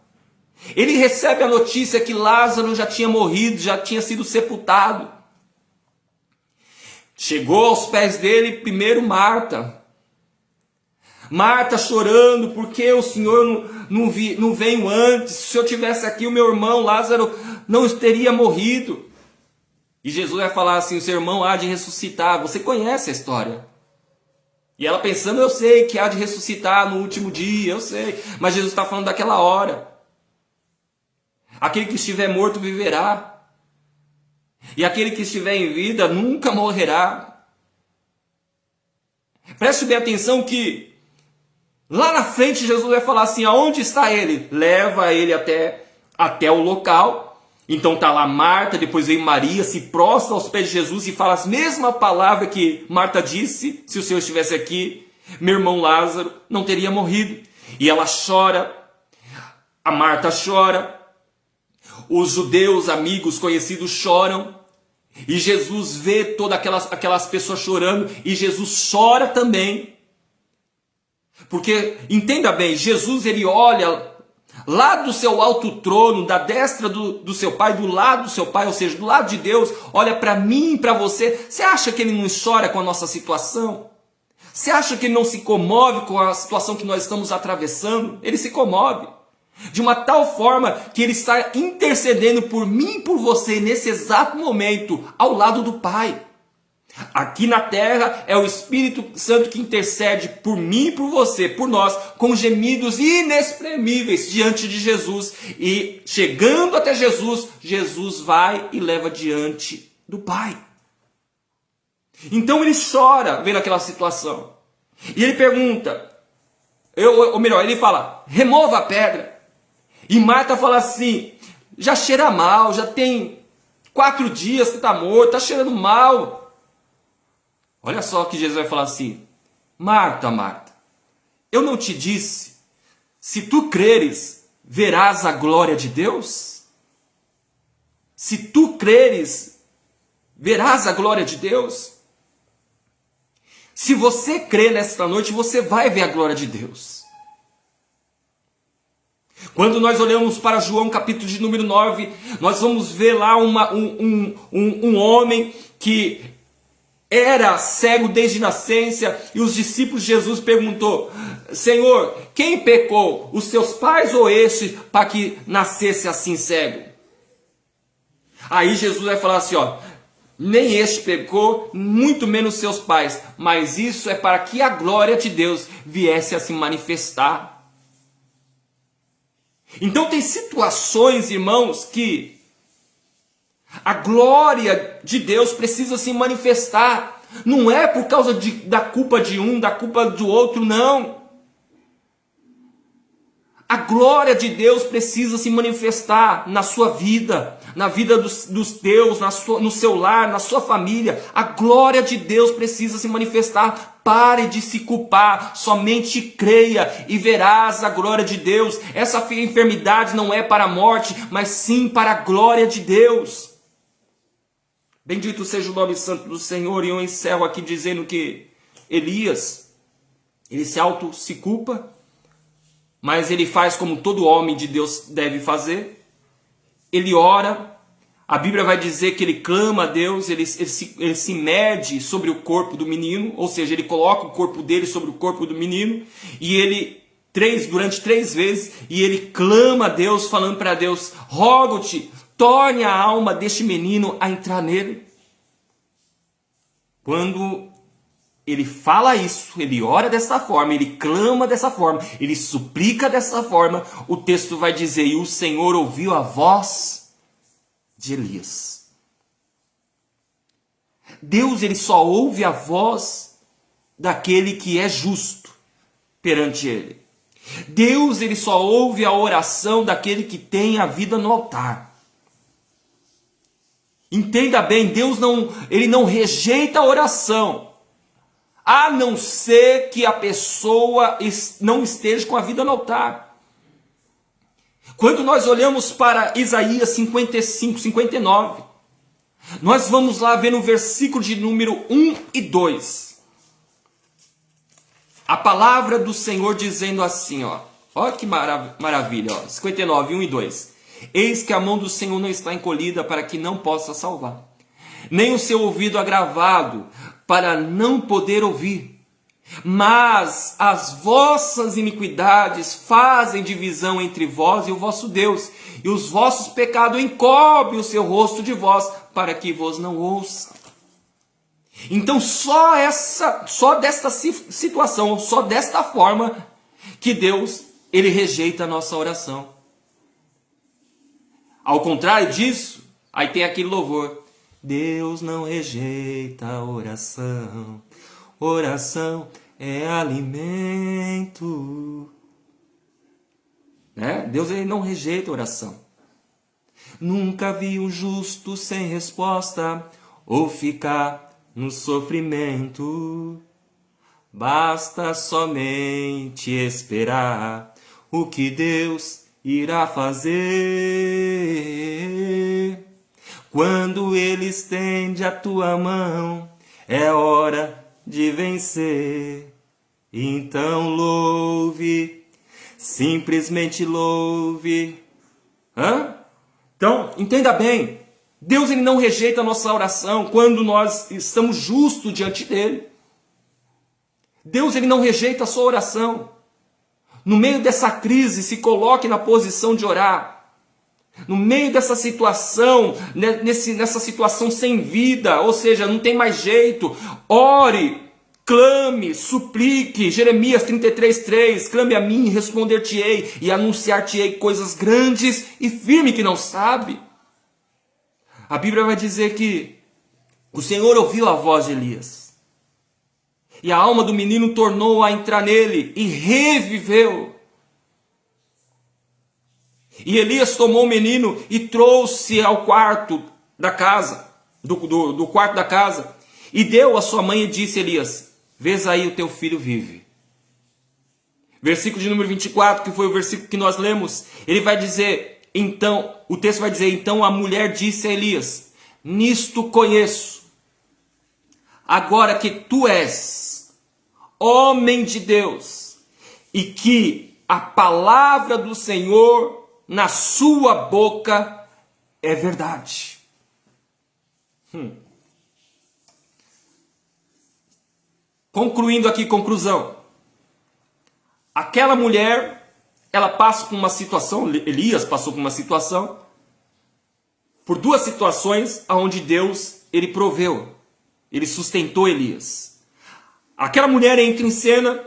ele recebe a notícia que Lázaro já tinha morrido, já tinha sido sepultado. Chegou aos pés dele primeiro Marta. Marta chorando, porque o Senhor não veio antes. Se eu tivesse aqui, o meu irmão Lázaro não teria morrido. E Jesus vai falar assim, o seu irmão há de ressuscitar. Você conhece a história. E ela pensando, eu sei que há de ressuscitar no último dia, eu sei. Mas Jesus está falando daquela hora. Aquele que estiver morto viverá. E aquele que estiver em vida nunca morrerá. Preste bem atenção que lá na frente Jesus vai falar assim, aonde está ele? Leva ele até o local. Então está lá Marta, depois vem Maria, se prostra aos pés de Jesus e fala a mesma palavra que Marta disse, se o Senhor estivesse aqui, meu irmão Lázaro não teria morrido. E ela chora, a Marta chora, os judeus, amigos, conhecidos choram, e Jesus vê todas aquelas pessoas chorando, e Jesus chora também. Porque, entenda bem, Jesus ele olha lá do seu alto trono, da destra do seu Pai, do lado do seu Pai, ou seja, do lado de Deus, olha para mim e para você. Você acha que ele não chora com a nossa situação? Você acha que ele não se comove com a situação que nós estamos atravessando? Ele se comove. De uma tal forma que ele está intercedendo por mim e por você nesse exato momento, ao lado do Pai. Aqui na terra é o Espírito Santo que intercede por mim e por você, por nós, com gemidos inexprimíveis diante de Jesus. E chegando até Jesus, Jesus vai e leva diante do Pai. Então ele chora vendo aquela situação. E ele pergunta, ou melhor, ele fala, remova a pedra. E Marta fala assim, já cheira mal, já tem 4 dias que está morto, está cheirando mal. Olha só que Jesus vai falar assim, Marta, Marta, eu não te disse, se tu creres, verás a glória de Deus? Se tu creres, verás a glória de Deus? Se você crer nesta noite, você vai ver a glória de Deus. Quando nós olhamos para João capítulo de número 9, nós vamos ver lá um homem que era cego desde nascença, e os discípulos de Jesus perguntou, Senhor, quem pecou, os seus pais ou este, para que nascesse assim cego? Aí Jesus vai falar assim, ó, nem este pecou, muito menos seus pais, mas isso é para que a glória de Deus viesse a se manifestar. Então tem situações, irmãos, que a glória de Deus precisa se manifestar. Não é por causa da culpa de um, da culpa do outro, não. A glória de Deus precisa se manifestar na sua vida, na vida dos teus, no seu lar, na sua família. A glória de Deus precisa se manifestar. Pare de se culpar, somente creia e verás a glória de Deus. Essa enfermidade não é para a morte, mas sim para a glória de Deus. Bendito seja o nome santo do Senhor. E eu encerro aqui dizendo que Elias, ele se culpa, mas ele faz como todo homem de Deus deve fazer. Ele ora, a Bíblia vai dizer que ele clama a Deus, ele se mede sobre o corpo do menino, ou seja, ele coloca o corpo dele sobre o corpo do menino, e ele, durante 3 vezes, e ele clama a Deus, falando para Deus, rogo-te, torne a alma deste menino a entrar nele. Quando ele fala isso, ele ora dessa forma, ele clama dessa forma, ele suplica dessa forma, o texto vai dizer, e o Senhor ouviu a voz de Elias. Deus, ele só ouve a voz daquele que é justo perante ele. Deus, ele só ouve a oração daquele que tem a vida no altar. Entenda bem, Deus ele não rejeita a oração, a não ser que a pessoa não esteja com a vida no altar. Quando nós olhamos para Isaías 55, 59, nós vamos lá ver no versículo de número 1 e 2. A palavra do Senhor dizendo assim, ó. Olha que maravilha, ó. 59, 1 e 2. Eis que a mão do Senhor não está encolhida para que não possa salvar, nem o seu ouvido agravado para não poder ouvir. Mas as vossas iniquidades fazem divisão entre vós e o vosso Deus, e os vossos pecados encobrem o seu rosto de vós, para que vos não ouça. Então só desta situação, só desta forma, que Deus, ele rejeita a nossa oração. Ao contrário disso, aí tem aquele louvor: Deus não rejeita a oração, oração é alimento. Né? Deus, ele não rejeita a oração. Nunca vi um justo sem resposta ou ficar no sofrimento. Basta somente esperar o que Deus irá fazer. Quando ele estende a tua mão, é hora de vencer. Então louve, simplesmente louve. Então, entenda bem, Deus, ele não rejeita a nossa oração quando nós estamos justos diante dele. Deus, ele não rejeita a sua oração. No meio dessa crise, se coloque na posição de orar. No meio dessa situação, nessa situação sem vida, ou seja, não tem mais jeito, ore, clame, suplique. Jeremias 33:3, clame a mim, responder-te-ei e anunciar-te-ei coisas grandes e firmes que não sabe. A Bíblia vai dizer que o Senhor ouviu a voz de Elias, e a alma do menino tornou a entrar nele e reviveu. E Elias tomou o menino e trouxe ao quarto da casa, do quarto da casa, e deu à sua mãe e disse: Elias, vês aí, o teu filho vive. Versículo de número 24, que foi o versículo que nós lemos, ele vai dizer, então, o texto vai dizer, então a mulher disse a Elias: nisto conheço, agora que tu és homem de Deus, e que a palavra do Senhor na sua boca é verdade. Concluindo aqui, conclusão. Aquela mulher, ela passa por uma situação, Elias passou por uma situação, por duas situações onde Deus, ele proveu, ele sustentou Elias. Aquela mulher entra em cena,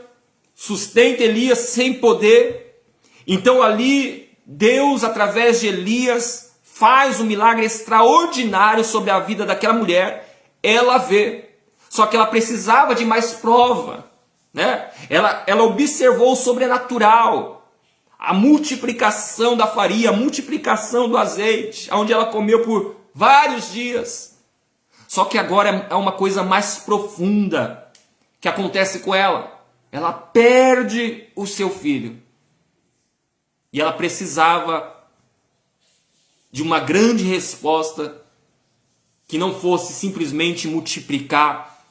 sustenta Elias sem poder, então ali Deus, através de Elias, faz um milagre extraordinário sobre a vida daquela mulher. Ela vê, só que ela precisava de mais prova, né? Ela observou o sobrenatural, a multiplicação da farinha, a multiplicação do azeite, onde ela comeu por vários dias. Só que agora é uma coisa mais profunda que acontece com ela. Ela perde o seu filho. E ela precisava de uma grande resposta que não fosse simplesmente multiplicar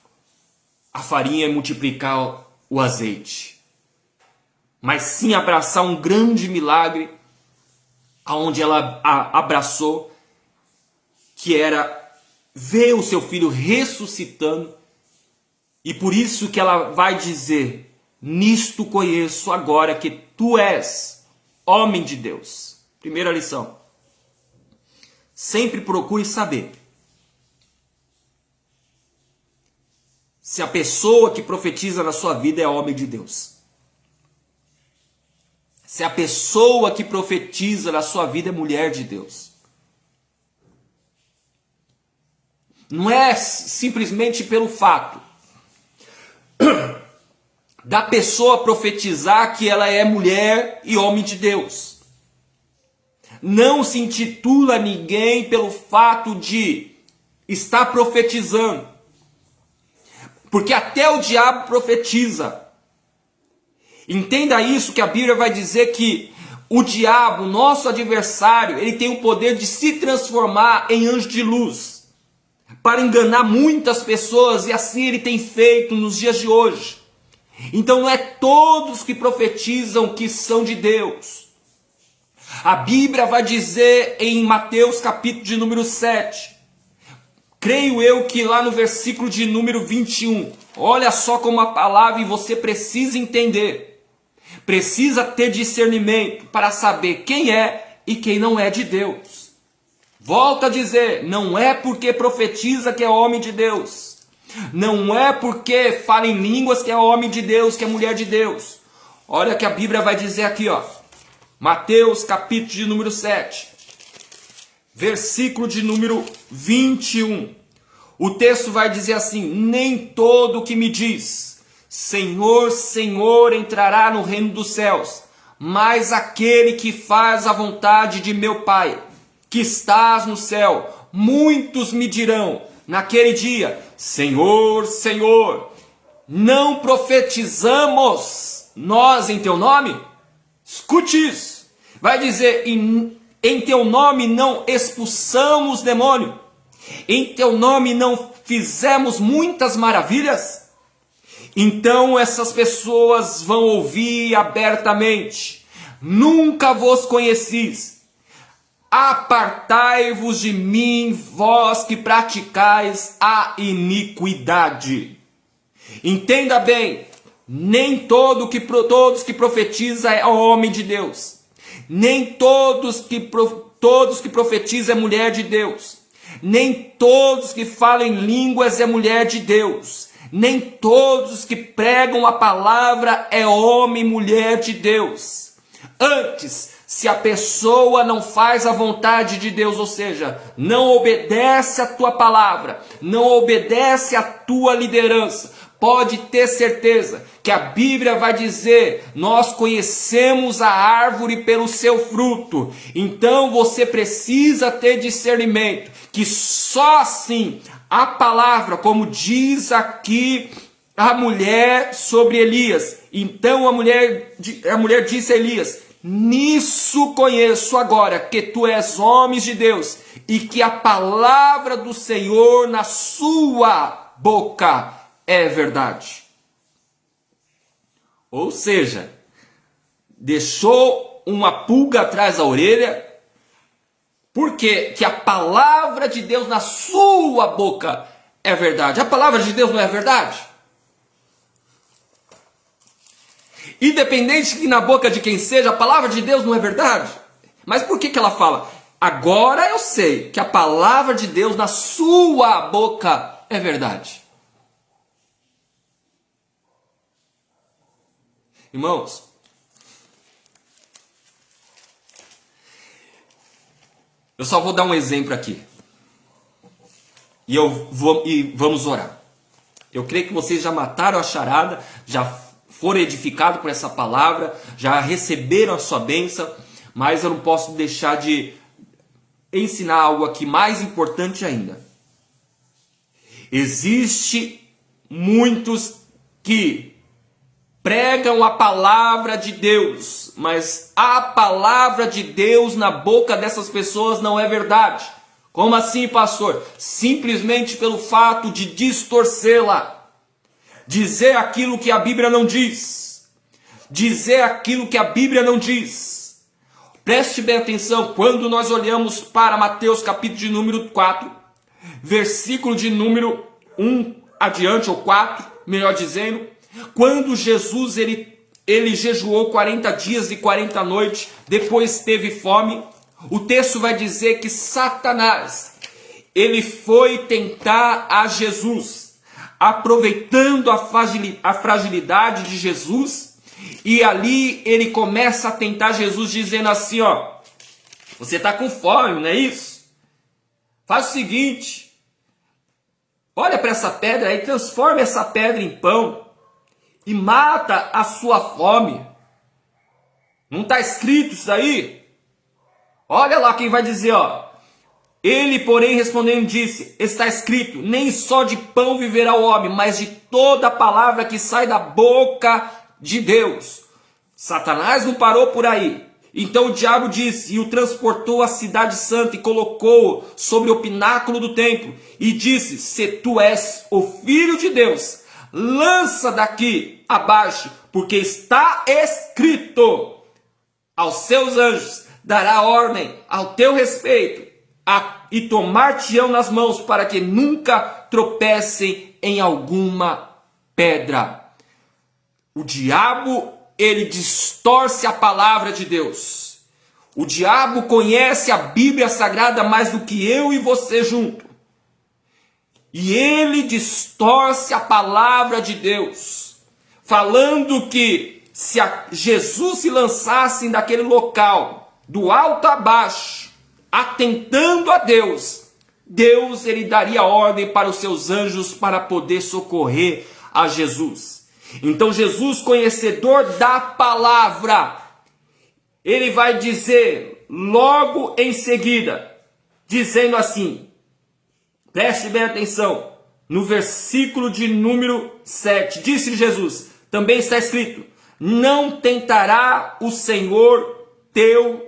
a farinha e multiplicar o azeite, mas sim abraçar um grande milagre, aonde ela abraçou, que era ver o seu filho ressuscitando. E por isso que ela vai dizer: nisto conheço agora que tu és homem de Deus. Primeira lição: sempre procure saber se a pessoa que profetiza na sua vida é homem de Deus. Se a pessoa que profetiza na sua vida é mulher de Deus. não é simplesmente pelo fato da pessoa profetizar que ela é mulher e homem de Deus. Não se intitula ninguém pelo fato de estar profetizando. Porque até o diabo profetiza. Entenda isso, que a Bíblia vai dizer que o diabo, nosso adversário, ele tem o poder de se transformar em anjo de luz para enganar muitas pessoas, e assim ele tem feito nos dias de hoje. Então não é todos que profetizam que são de Deus. A Bíblia vai dizer em Mateus capítulo de número 7, creio eu que lá no versículo de número 21, olha só como a palavra, e você precisa entender, precisa ter discernimento para saber quem é e quem não é de Deus. Volto a dizer, não é porque profetiza que é homem de Deus. Não é porque fala em línguas que é homem de Deus, que é mulher de Deus. Olha que a Bíblia vai dizer aqui, ó. Mateus capítulo de número 7, versículo de número 21. O texto vai dizer assim: nem todo que me diz Senhor, Senhor entrará no reino dos céus, mas aquele que faz a vontade de meu Pai, que estás no céu. Muitos me dirão naquele dia: Senhor, Senhor, não profetizamos nós em teu nome? Escute isso. Vai dizer: em teu nome não expulsamos demônio? Em teu nome não fizemos muitas maravilhas? Então essas pessoas vão ouvir abertamente: nunca vos conheci. Apartai-vos de mim, vós que praticais a iniquidade. Entenda bem, nem todos que profetiza é homem de Deus. Nem todos que profetizam é mulher de Deus. Nem todos que falam em línguas é mulher de Deus. Nem todos que pregam a palavra é homem e mulher de Deus. Antes, se a pessoa não faz a vontade de Deus, ou seja, não obedece a tua palavra, não obedece a tua liderança, pode ter certeza que a Bíblia vai dizer: nós conhecemos a árvore pelo seu fruto. Então você precisa ter discernimento, que só assim a palavra, como diz aqui a mulher sobre Elias. Então a mulher disse a Elias: nisso conheço agora que tu és homem de Deus, e que a palavra do Senhor na sua boca é verdade. Ou seja, deixou uma pulga atrás da orelha, porque que a palavra de Deus na sua boca é verdade. A palavra de Deus não é verdade? Independente que na boca de quem seja, a palavra de Deus não é verdade? Mas por que ela fala: agora eu sei que a palavra de Deus na sua boca é verdade? Irmãos, eu só vou dar um exemplo aqui. E vamos orar. Eu creio que vocês já mataram a charada, já foram edificados por essa palavra, já receberam a sua bênção, mas eu não posso deixar de ensinar algo aqui mais importante ainda. Existe muitos que pregam a palavra de Deus, mas a palavra de Deus na boca dessas pessoas não é verdade. Como assim, pastor? Simplesmente pelo fato de distorcê-la, dizer aquilo que a Bíblia não diz, dizer aquilo que a Bíblia não diz. Preste bem atenção, quando nós olhamos para Mateus capítulo de número 4, versículo de número 1 adiante, ou 4, melhor dizendo, quando Jesus ele jejuou 40 dias e 40 noites, depois teve fome, o texto vai dizer que Satanás, ele foi tentar a Jesus, aproveitando a fragilidade de Jesus, e ali ele começa a tentar Jesus dizendo assim, ó: você está com fome, não é isso? Faz o seguinte, Olha para essa pedra aí, transforma essa pedra em pão e mata a sua fome. Não está escrito isso aí? Olha lá quem vai dizer, ó. Ele, porém, respondendo, disse: está escrito, nem só de pão viverá o homem, mas de toda a palavra que sai da boca de Deus. Satanás não parou por aí. Então o diabo disse, e o transportou à cidade santa e colocou-o sobre o pináculo do templo. E disse: se tu és o filho de Deus, lança daqui abaixo, porque está escrito: aos seus anjos dará ordem ao teu respeito, e tomar-te-ão nas mãos, para que nunca tropecem em alguma pedra. O diabo, ele distorce a palavra de Deus. O diabo conhece a Bíblia Sagrada mais do que eu e você junto. E ele distorce a palavra de Deus, falando que se Jesus se lançasse daquele local, do alto a baixo, atentando a Deus, Deus ele daria ordem para os seus anjos para poder socorrer a Jesus. Então Jesus, conhecedor da palavra, ele vai dizer logo em seguida, dizendo assim, preste bem atenção, no versículo de número 7, disse Jesus, também está escrito: não tentará o Senhor teu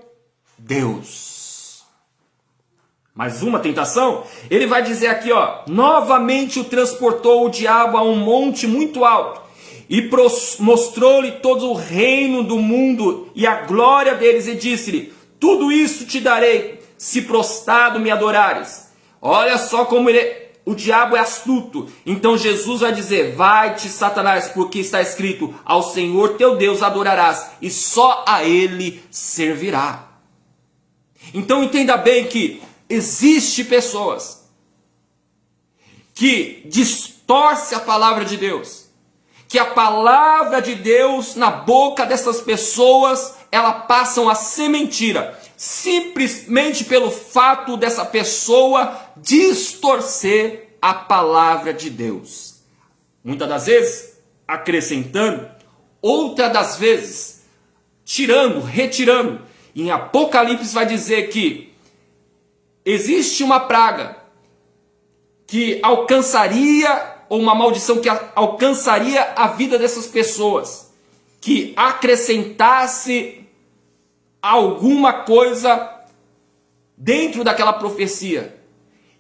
Deus. Mais uma tentação, ele vai dizer aqui, ó, novamente o transportou o diabo a um monte muito alto, e mostrou-lhe todo o reino do mundo e a glória deles, e disse-lhe: tudo isso te darei, se prostrado me adorares. Olha só como o diabo é astuto. Então Jesus vai dizer: vai-te, Satanás, porque está escrito: ao Senhor teu Deus adorarás, e só a ele servirá. Então entenda bem que existe pessoas que distorcem a palavra de Deus, que a palavra de Deus na boca dessas pessoas, ela passam a ser mentira, simplesmente pelo fato dessa pessoa distorcer a palavra de Deus. Muitas das vezes acrescentando, outras das vezes tirando, retirando. Em Apocalipse vai dizer que existe uma praga que alcançaria, ou uma maldição que alcançaria a vida dessas pessoas, que acrescentasse alguma coisa dentro daquela profecia.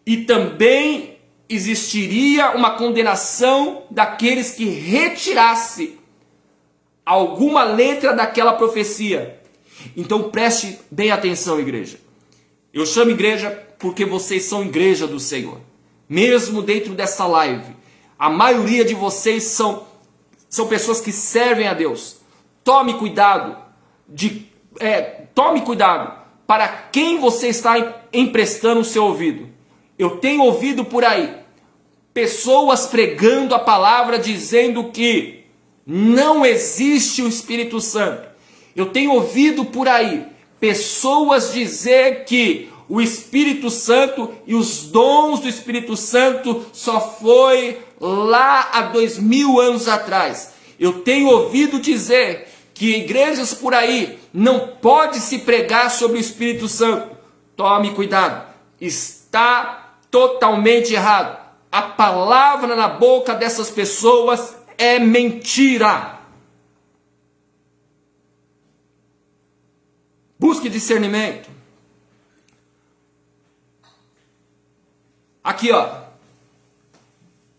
E também existiria uma condenação daqueles que retirasse alguma letra daquela profecia. Então preste bem atenção, igreja. Eu chamo igreja porque vocês são igreja do Senhor. Mesmo dentro dessa live, a maioria de vocês são pessoas que servem a Deus. Tome cuidado para quem você está emprestando o seu ouvido. Eu tenho ouvido por aí pessoas pregando a palavra, dizendo que não existe o Espírito Santo. Eu tenho ouvido por aí pessoas dizer que o Espírito Santo e os dons do Espírito Santo só foi lá há 2000 anos atrás. Eu tenho ouvido dizer que igrejas por aí não pode se pregar sobre o Espírito Santo. Tome cuidado, está totalmente errado. A palavra na boca dessas pessoas é mentira. Busque discernimento. Aqui, ó.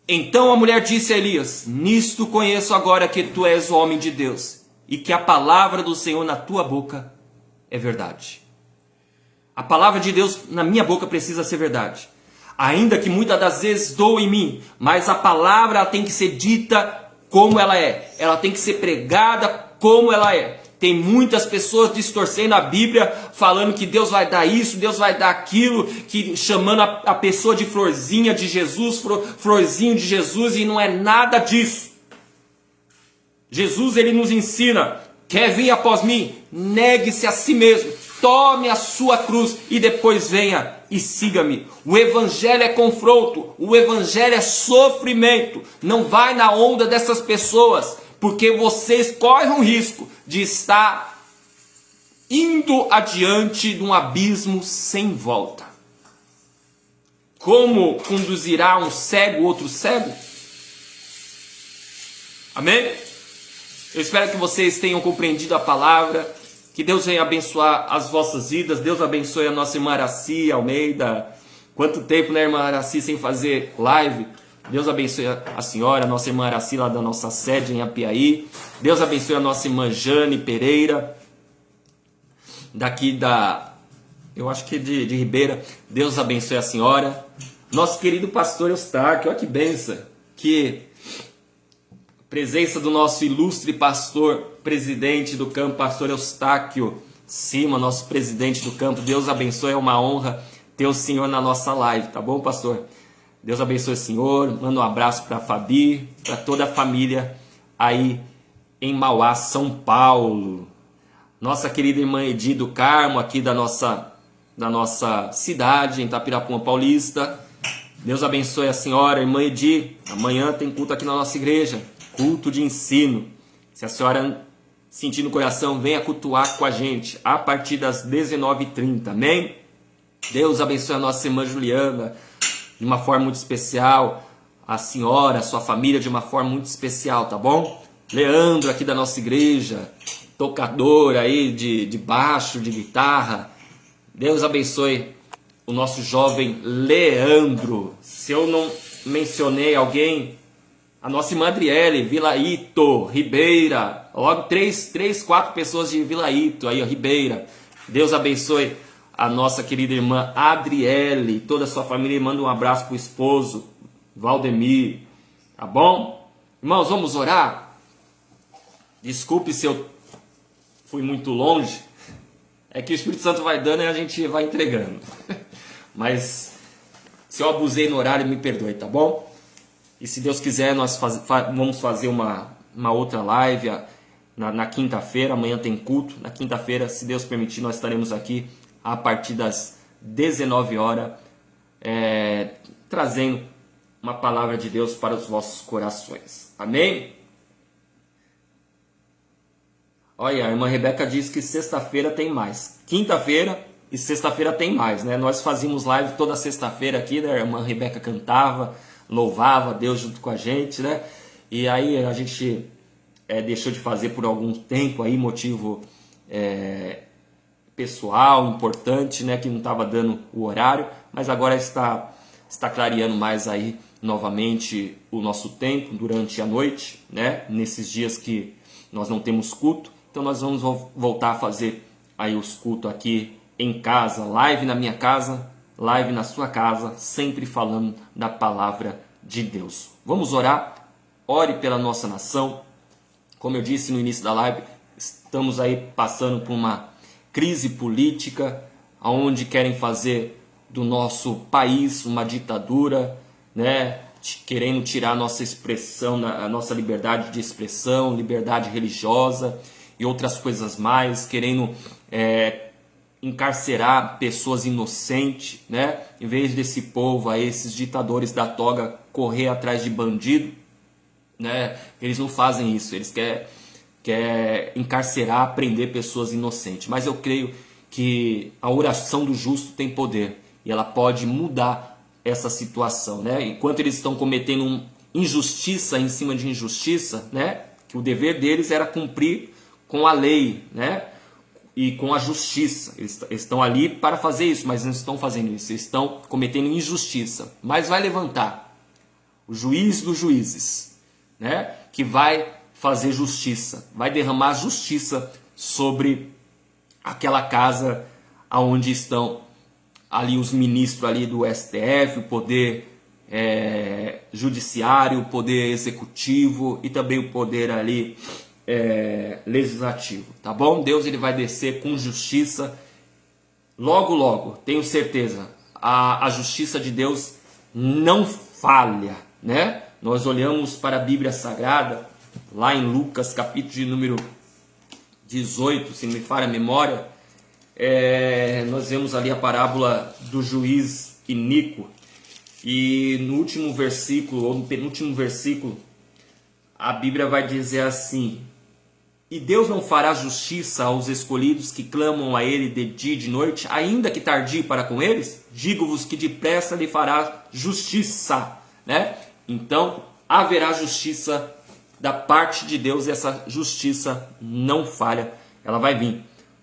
Então a mulher disse a Elias: nisto conheço agora que tu és o homem de Deus, e que a palavra do Senhor na tua boca é verdade. A palavra de Deus na minha boca precisa ser verdade. Ainda que muitas das vezes doa em mim, mas a palavra ela tem que ser dita como ela é. Ela tem que ser pregada como ela é. Tem muitas pessoas distorcendo a Bíblia, falando que Deus vai dar isso, Deus vai dar aquilo, chamando a pessoa de florzinha de Jesus, florzinho de Jesus, e não é nada disso. Jesus ele nos ensina: quer vir após mim? Negue-se a si mesmo, tome a sua cruz e depois venha e siga-me. O evangelho é confronto, o evangelho é sofrimento. Não vai na onda dessas pessoas, porque vocês correm o risco de estar indo adiante de um abismo sem volta. Como conduzirá um cego outro cego? Amém? Eu espero que vocês tenham compreendido a palavra. Que Deus venha abençoar as vossas vidas. Deus abençoe a nossa irmã Araci Almeida. Quanto tempo, né, irmã Araci, sem fazer live? Deus abençoe a senhora, a nossa irmã Araci, lá da nossa sede em Apiaí. Deus abençoe a nossa irmã Jane Pereira, daqui eu acho que de Ribeira. Deus abençoe a senhora. Nosso querido pastor Eustáquio, olha que bênção. Que presença do nosso ilustre pastor, presidente do campo, pastor Eustáquio Cima, nosso presidente do campo. Deus abençoe, é uma honra ter o senhor na nossa live, tá bom, pastor? Deus abençoe o senhor. Manda um abraço para a Fabi, para toda a família aí em Mauá, São Paulo. Nossa querida irmã Edi do Carmo, aqui da nossa cidade, em Itapirapuã Paulista. Deus abençoe a senhora, irmã Edi. Amanhã tem culto aqui na nossa igreja, culto de ensino. Se a senhora sentir no coração, venha cultuar com a gente a partir das 19h30, amém? Deus abençoe a nossa irmã Juliana de uma forma muito especial, a senhora, a sua família de uma forma muito especial, tá bom? Leandro aqui da nossa igreja, tocador aí de baixo, de guitarra. Deus abençoe o nosso jovem Leandro. Se eu não mencionei alguém, a nossa irmã Adriele, Vilaíto, Ribeira, logo 4 pessoas de Vilaíto, aí, ó, Ribeira. Deus abençoe a nossa querida irmã Adriele, toda a sua família. Manda um abraço para o esposo, Valdemir, tá bom? Irmãos, vamos orar? Desculpe se eu fui muito longe, é que o Espírito Santo vai dando e a gente vai entregando. Mas se eu abusei no horário, me perdoe, tá bom? E se Deus quiser, nós vamos fazer uma outra live na quinta-feira. Amanhã tem culto. Na quinta-feira, se Deus permitir, nós estaremos aqui a partir das 19h, trazendo uma palavra de Deus para os vossos corações. Amém? Olha, a irmã Rebeca diz que sexta-feira tem mais. Quinta-feira e sexta-feira tem mais, né? Nós fazíamos live toda sexta-feira aqui, né? A irmã Rebeca cantava, louvava a Deus junto com a gente, né? E aí a gente deixou de fazer por algum tempo aí, motivo pessoal, importante, né? Que não estava dando o horário, mas agora está clareando mais aí novamente o nosso tempo durante a noite, né? Nesses dias que nós não temos culto. Então nós vamos voltar a fazer aí os cultos aqui em casa, live na minha casa, live na sua casa, sempre falando da palavra de Deus. Vamos orar? Ore pela nossa nação. Como eu disse no início da live, estamos aí passando por uma crise política, onde querem fazer do nosso país uma ditadura, né? Querendo tirar a nossa expressão, a nossa liberdade de expressão, liberdade religiosa e outras coisas mais, querendo encarcerar pessoas inocentes, né? Em vez desse povo, aí, esses ditadores da toga correr atrás de bandido, né? Eles não fazem isso, eles querem encarcerar, prender pessoas inocentes. Mas eu creio que a oração do justo tem poder e ela pode mudar essa situação, né? Enquanto eles estão cometendo injustiça em cima de injustiça, né? Que o dever deles era cumprir com a lei, né? E com a justiça. Eles estão ali para fazer isso, mas não estão fazendo isso. Eles estão cometendo injustiça. Mas vai levantar o juiz dos juízes, né? Que vai fazer justiça, vai derramar justiça sobre aquela casa aonde estão ali os ministros ali do STF, o poder judiciário, o poder executivo e também o poder ali legislativo, tá bom? Deus ele vai descer com justiça logo, logo, tenho certeza. A justiça de Deus não falha, né? Nós olhamos para a Bíblia Sagrada, lá em Lucas, capítulo de número 18, se não me falha a memória, nós vemos ali a parábola do juiz iníquo, e no último versículo, ou no penúltimo versículo, a Bíblia vai dizer assim: e Deus não fará justiça aos escolhidos que clamam a Ele de dia e de noite, ainda que tardio para com eles? Digo-vos que depressa lhe fará justiça, né? Então, haverá justiça da parte de Deus, e essa justiça não falha, ela vai vir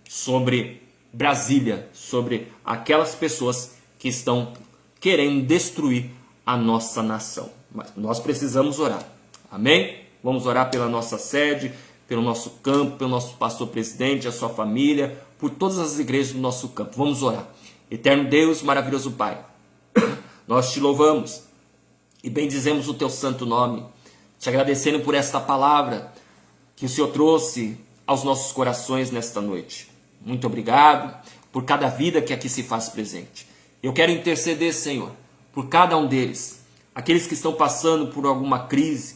sobre Brasília, sobre aquelas pessoas que estão querendo destruir a nossa nação. Mas nós precisamos orar, amém? Vamos orar pela nossa sede, pelo nosso campo, pelo nosso pastor presidente, a sua família, por todas as igrejas do nosso campo. Vamos orar. Eterno Deus, maravilhoso Pai, nós te louvamos e bendizemos o teu santo nome, te agradecendo por esta palavra que o Senhor trouxe aos nossos corações nesta noite. Muito obrigado por cada vida que aqui se faz presente. Eu quero interceder, Senhor, por cada um deles, aqueles que estão passando por alguma crise,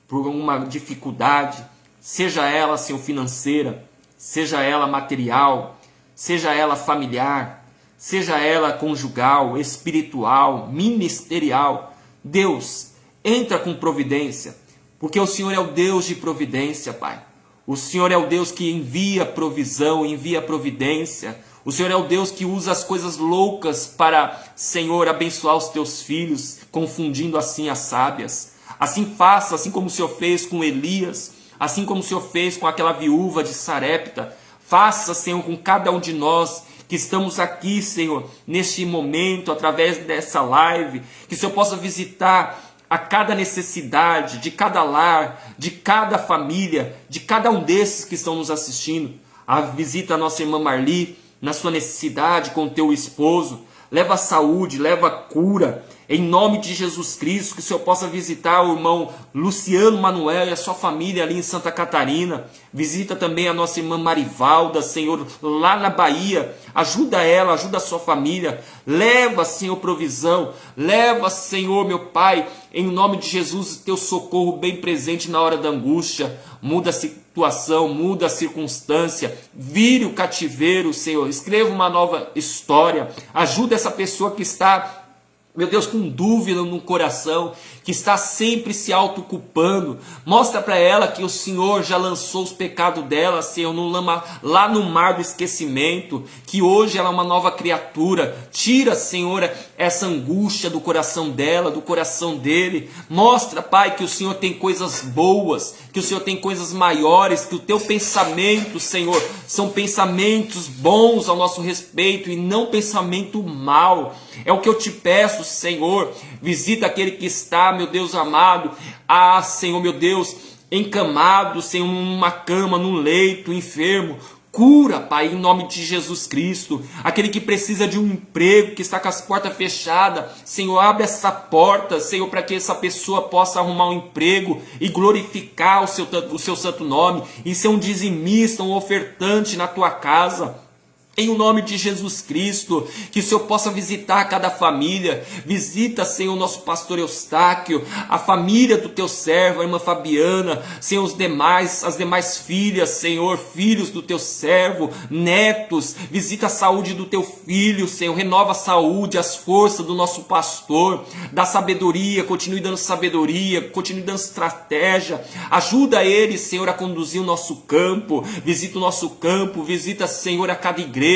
por alguma dificuldade, seja ela, Senhor, financeira, seja ela material, seja ela familiar, seja ela conjugal, espiritual, ministerial. Deus, entra com providência, porque o Senhor é o Deus de providência, Pai. O Senhor é o Deus que envia provisão, envia providência. O Senhor é o Deus que usa as coisas loucas para, Senhor, abençoar os teus filhos, confundindo assim as sábias. Assim faça, assim como o Senhor fez com Elias, assim como o Senhor fez com aquela viúva de Sarepta. Faça, Senhor, com cada um de nós que estamos aqui, Senhor, neste momento, através dessa live, que o Senhor possa visitar a cada necessidade de cada lar, de cada família, de cada um desses que estão nos assistindo. Visita a nossa irmã Marli na sua necessidade com o teu esposo. Leva saúde, leva cura, em nome de Jesus Cristo. Que o Senhor possa visitar o irmão Luciano Manuel e a sua família ali em Santa Catarina. Visita também a nossa irmã Marivalda, Senhor, lá na Bahia. Ajuda ela, ajuda a sua família. Leva, Senhor, provisão. Leva, Senhor, meu Pai, em nome de Jesus, teu socorro bem presente na hora da angústia. Muda a situação, muda a circunstância. Vire o cativeiro, Senhor. Escreva uma nova história. Ajuda essa pessoa que está, meu Deus, com dúvida no coração, que está sempre se autoculpando. Mostra para ela que o Senhor já lançou os pecados dela, Senhor, lá no mar do esquecimento, que hoje ela é uma nova criatura. Tira, Senhor, essa angústia do coração dela, do coração dele. Mostra, Pai, que o Senhor tem coisas boas, que o Senhor tem coisas maiores, que o teu pensamento, Senhor, são pensamentos bons ao nosso respeito e não pensamento mal. É o que eu te peço, Senhor. Visita aquele que está, meu Deus amado, Senhor, meu Deus, encamado, Senhor, numa cama, num leito, enfermo. Cura, Pai, em nome de Jesus Cristo. Aquele que precisa de um emprego, que está com as portas fechadas, Senhor, abre essa porta, Senhor, para que essa pessoa possa arrumar um emprego e glorificar o seu santo nome, e ser um dizimista, um ofertante na tua casa. Em nome de Jesus Cristo, que o Senhor possa visitar cada família. Visita, Senhor, o nosso pastor Eustáquio, a família do teu servo, a irmã Fabiana, Senhor, as demais filhas, Senhor, filhos do teu servo, netos. Visita a saúde do teu filho, Senhor, renova a saúde, as forças do nosso pastor, dá sabedoria, continue dando estratégia. Ajuda ele, Senhor, a conduzir o nosso campo. Visita o nosso campo, visita, Senhor, a cada igreja,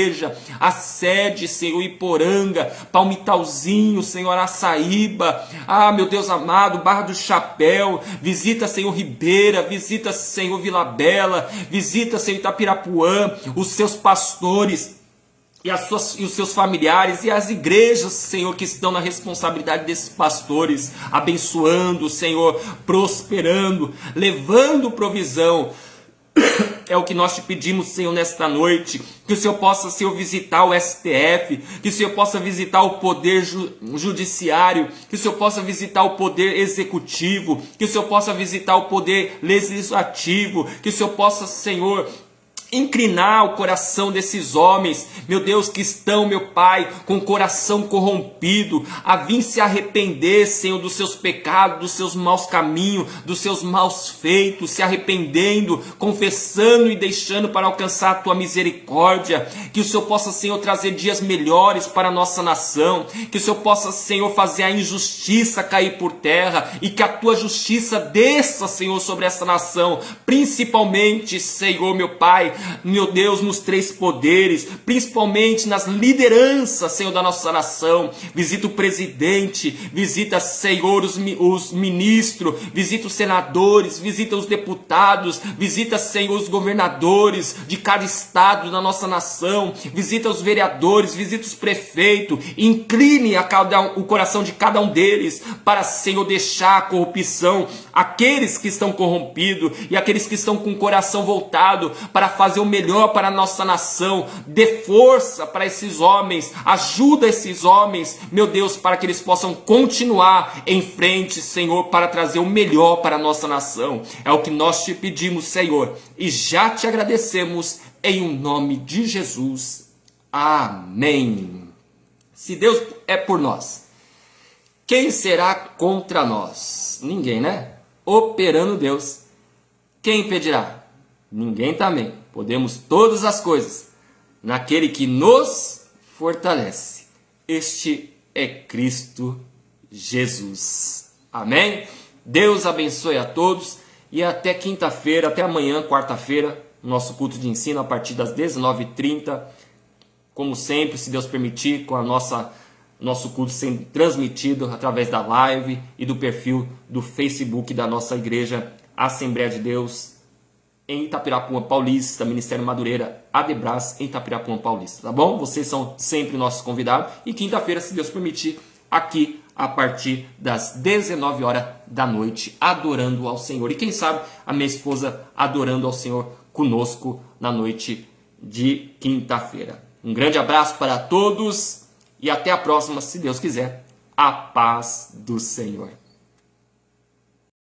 a sede, Senhor, Iporanga, Palmitalzinho, Senhor, Açaíba, meu Deus amado, Barra do Chapéu. Visita, Senhor, Ribeira, visita, Senhor, Vila Bela, visita, Senhor, Itapirapuã, os seus pastores e os seus familiares e as igrejas, Senhor, que estão na responsabilidade desses pastores, abençoando, Senhor, prosperando, levando provisão. É o que nós te pedimos, Senhor, nesta noite. Que o Senhor possa, Senhor, visitar o STF, que o Senhor possa visitar o poder judiciário, que o Senhor possa visitar o poder executivo, que o Senhor possa visitar o poder legislativo, que o Senhor possa, Senhor, inclinar o coração desses homens, meu Deus, que estão, meu Pai, com o coração corrompido, a vir se arrepender, Senhor, dos seus pecados, dos seus maus caminhos, dos seus maus feitos, se arrependendo, confessando e deixando para alcançar a tua misericórdia. Que o Senhor possa, Senhor, trazer dias melhores para a nossa nação, que o Senhor possa, Senhor, fazer a injustiça cair por terra e que a tua justiça desça, Senhor, sobre essa nação, principalmente, Senhor, meu Pai, meu Deus, nos três poderes, principalmente nas lideranças, Senhor, da nossa nação. Visita o presidente, visita, Senhor, os ministros, visita os senadores, visita os deputados, visita, Senhor, os governadores de cada estado da nossa nação, visita os vereadores, visita os prefeitos, incline o coração de cada um deles para, Senhor, deixar a corrupção, aqueles que estão corrompidos e aqueles que estão com o coração voltado para fazer o melhor para a nossa nação. Dê força para esses homens, ajuda esses homens, meu Deus, para que eles possam continuar em frente, Senhor, para trazer o melhor para a nossa nação. É o que nós te pedimos, Senhor, e já te agradecemos em o nome de Jesus. Amém. Se Deus é por nós, quem será contra nós? Ninguém, né? Operando Deus, quem impedirá? Ninguém também. Podemos todas as coisas naquele que nos fortalece. Este é Cristo Jesus. Amém? Deus abençoe a todos e até quinta-feira, até amanhã, quarta-feira, nosso culto de ensino a partir das 19h30. Como sempre, se Deus permitir, com a nosso culto sendo transmitido através da live e do perfil do Facebook da nossa igreja Assembleia de Deus em Itapirapuã Paulista, Ministério Madureira Adebras em Itapirapuã Paulista, tá bom? Vocês são sempre nossos convidados e quinta-feira, se Deus permitir, aqui a partir das 19 horas da noite, adorando ao Senhor. E quem sabe a minha esposa adorando ao Senhor conosco na noite de quinta-feira. Um grande abraço para todos e até a próxima, se Deus quiser. A paz do Senhor.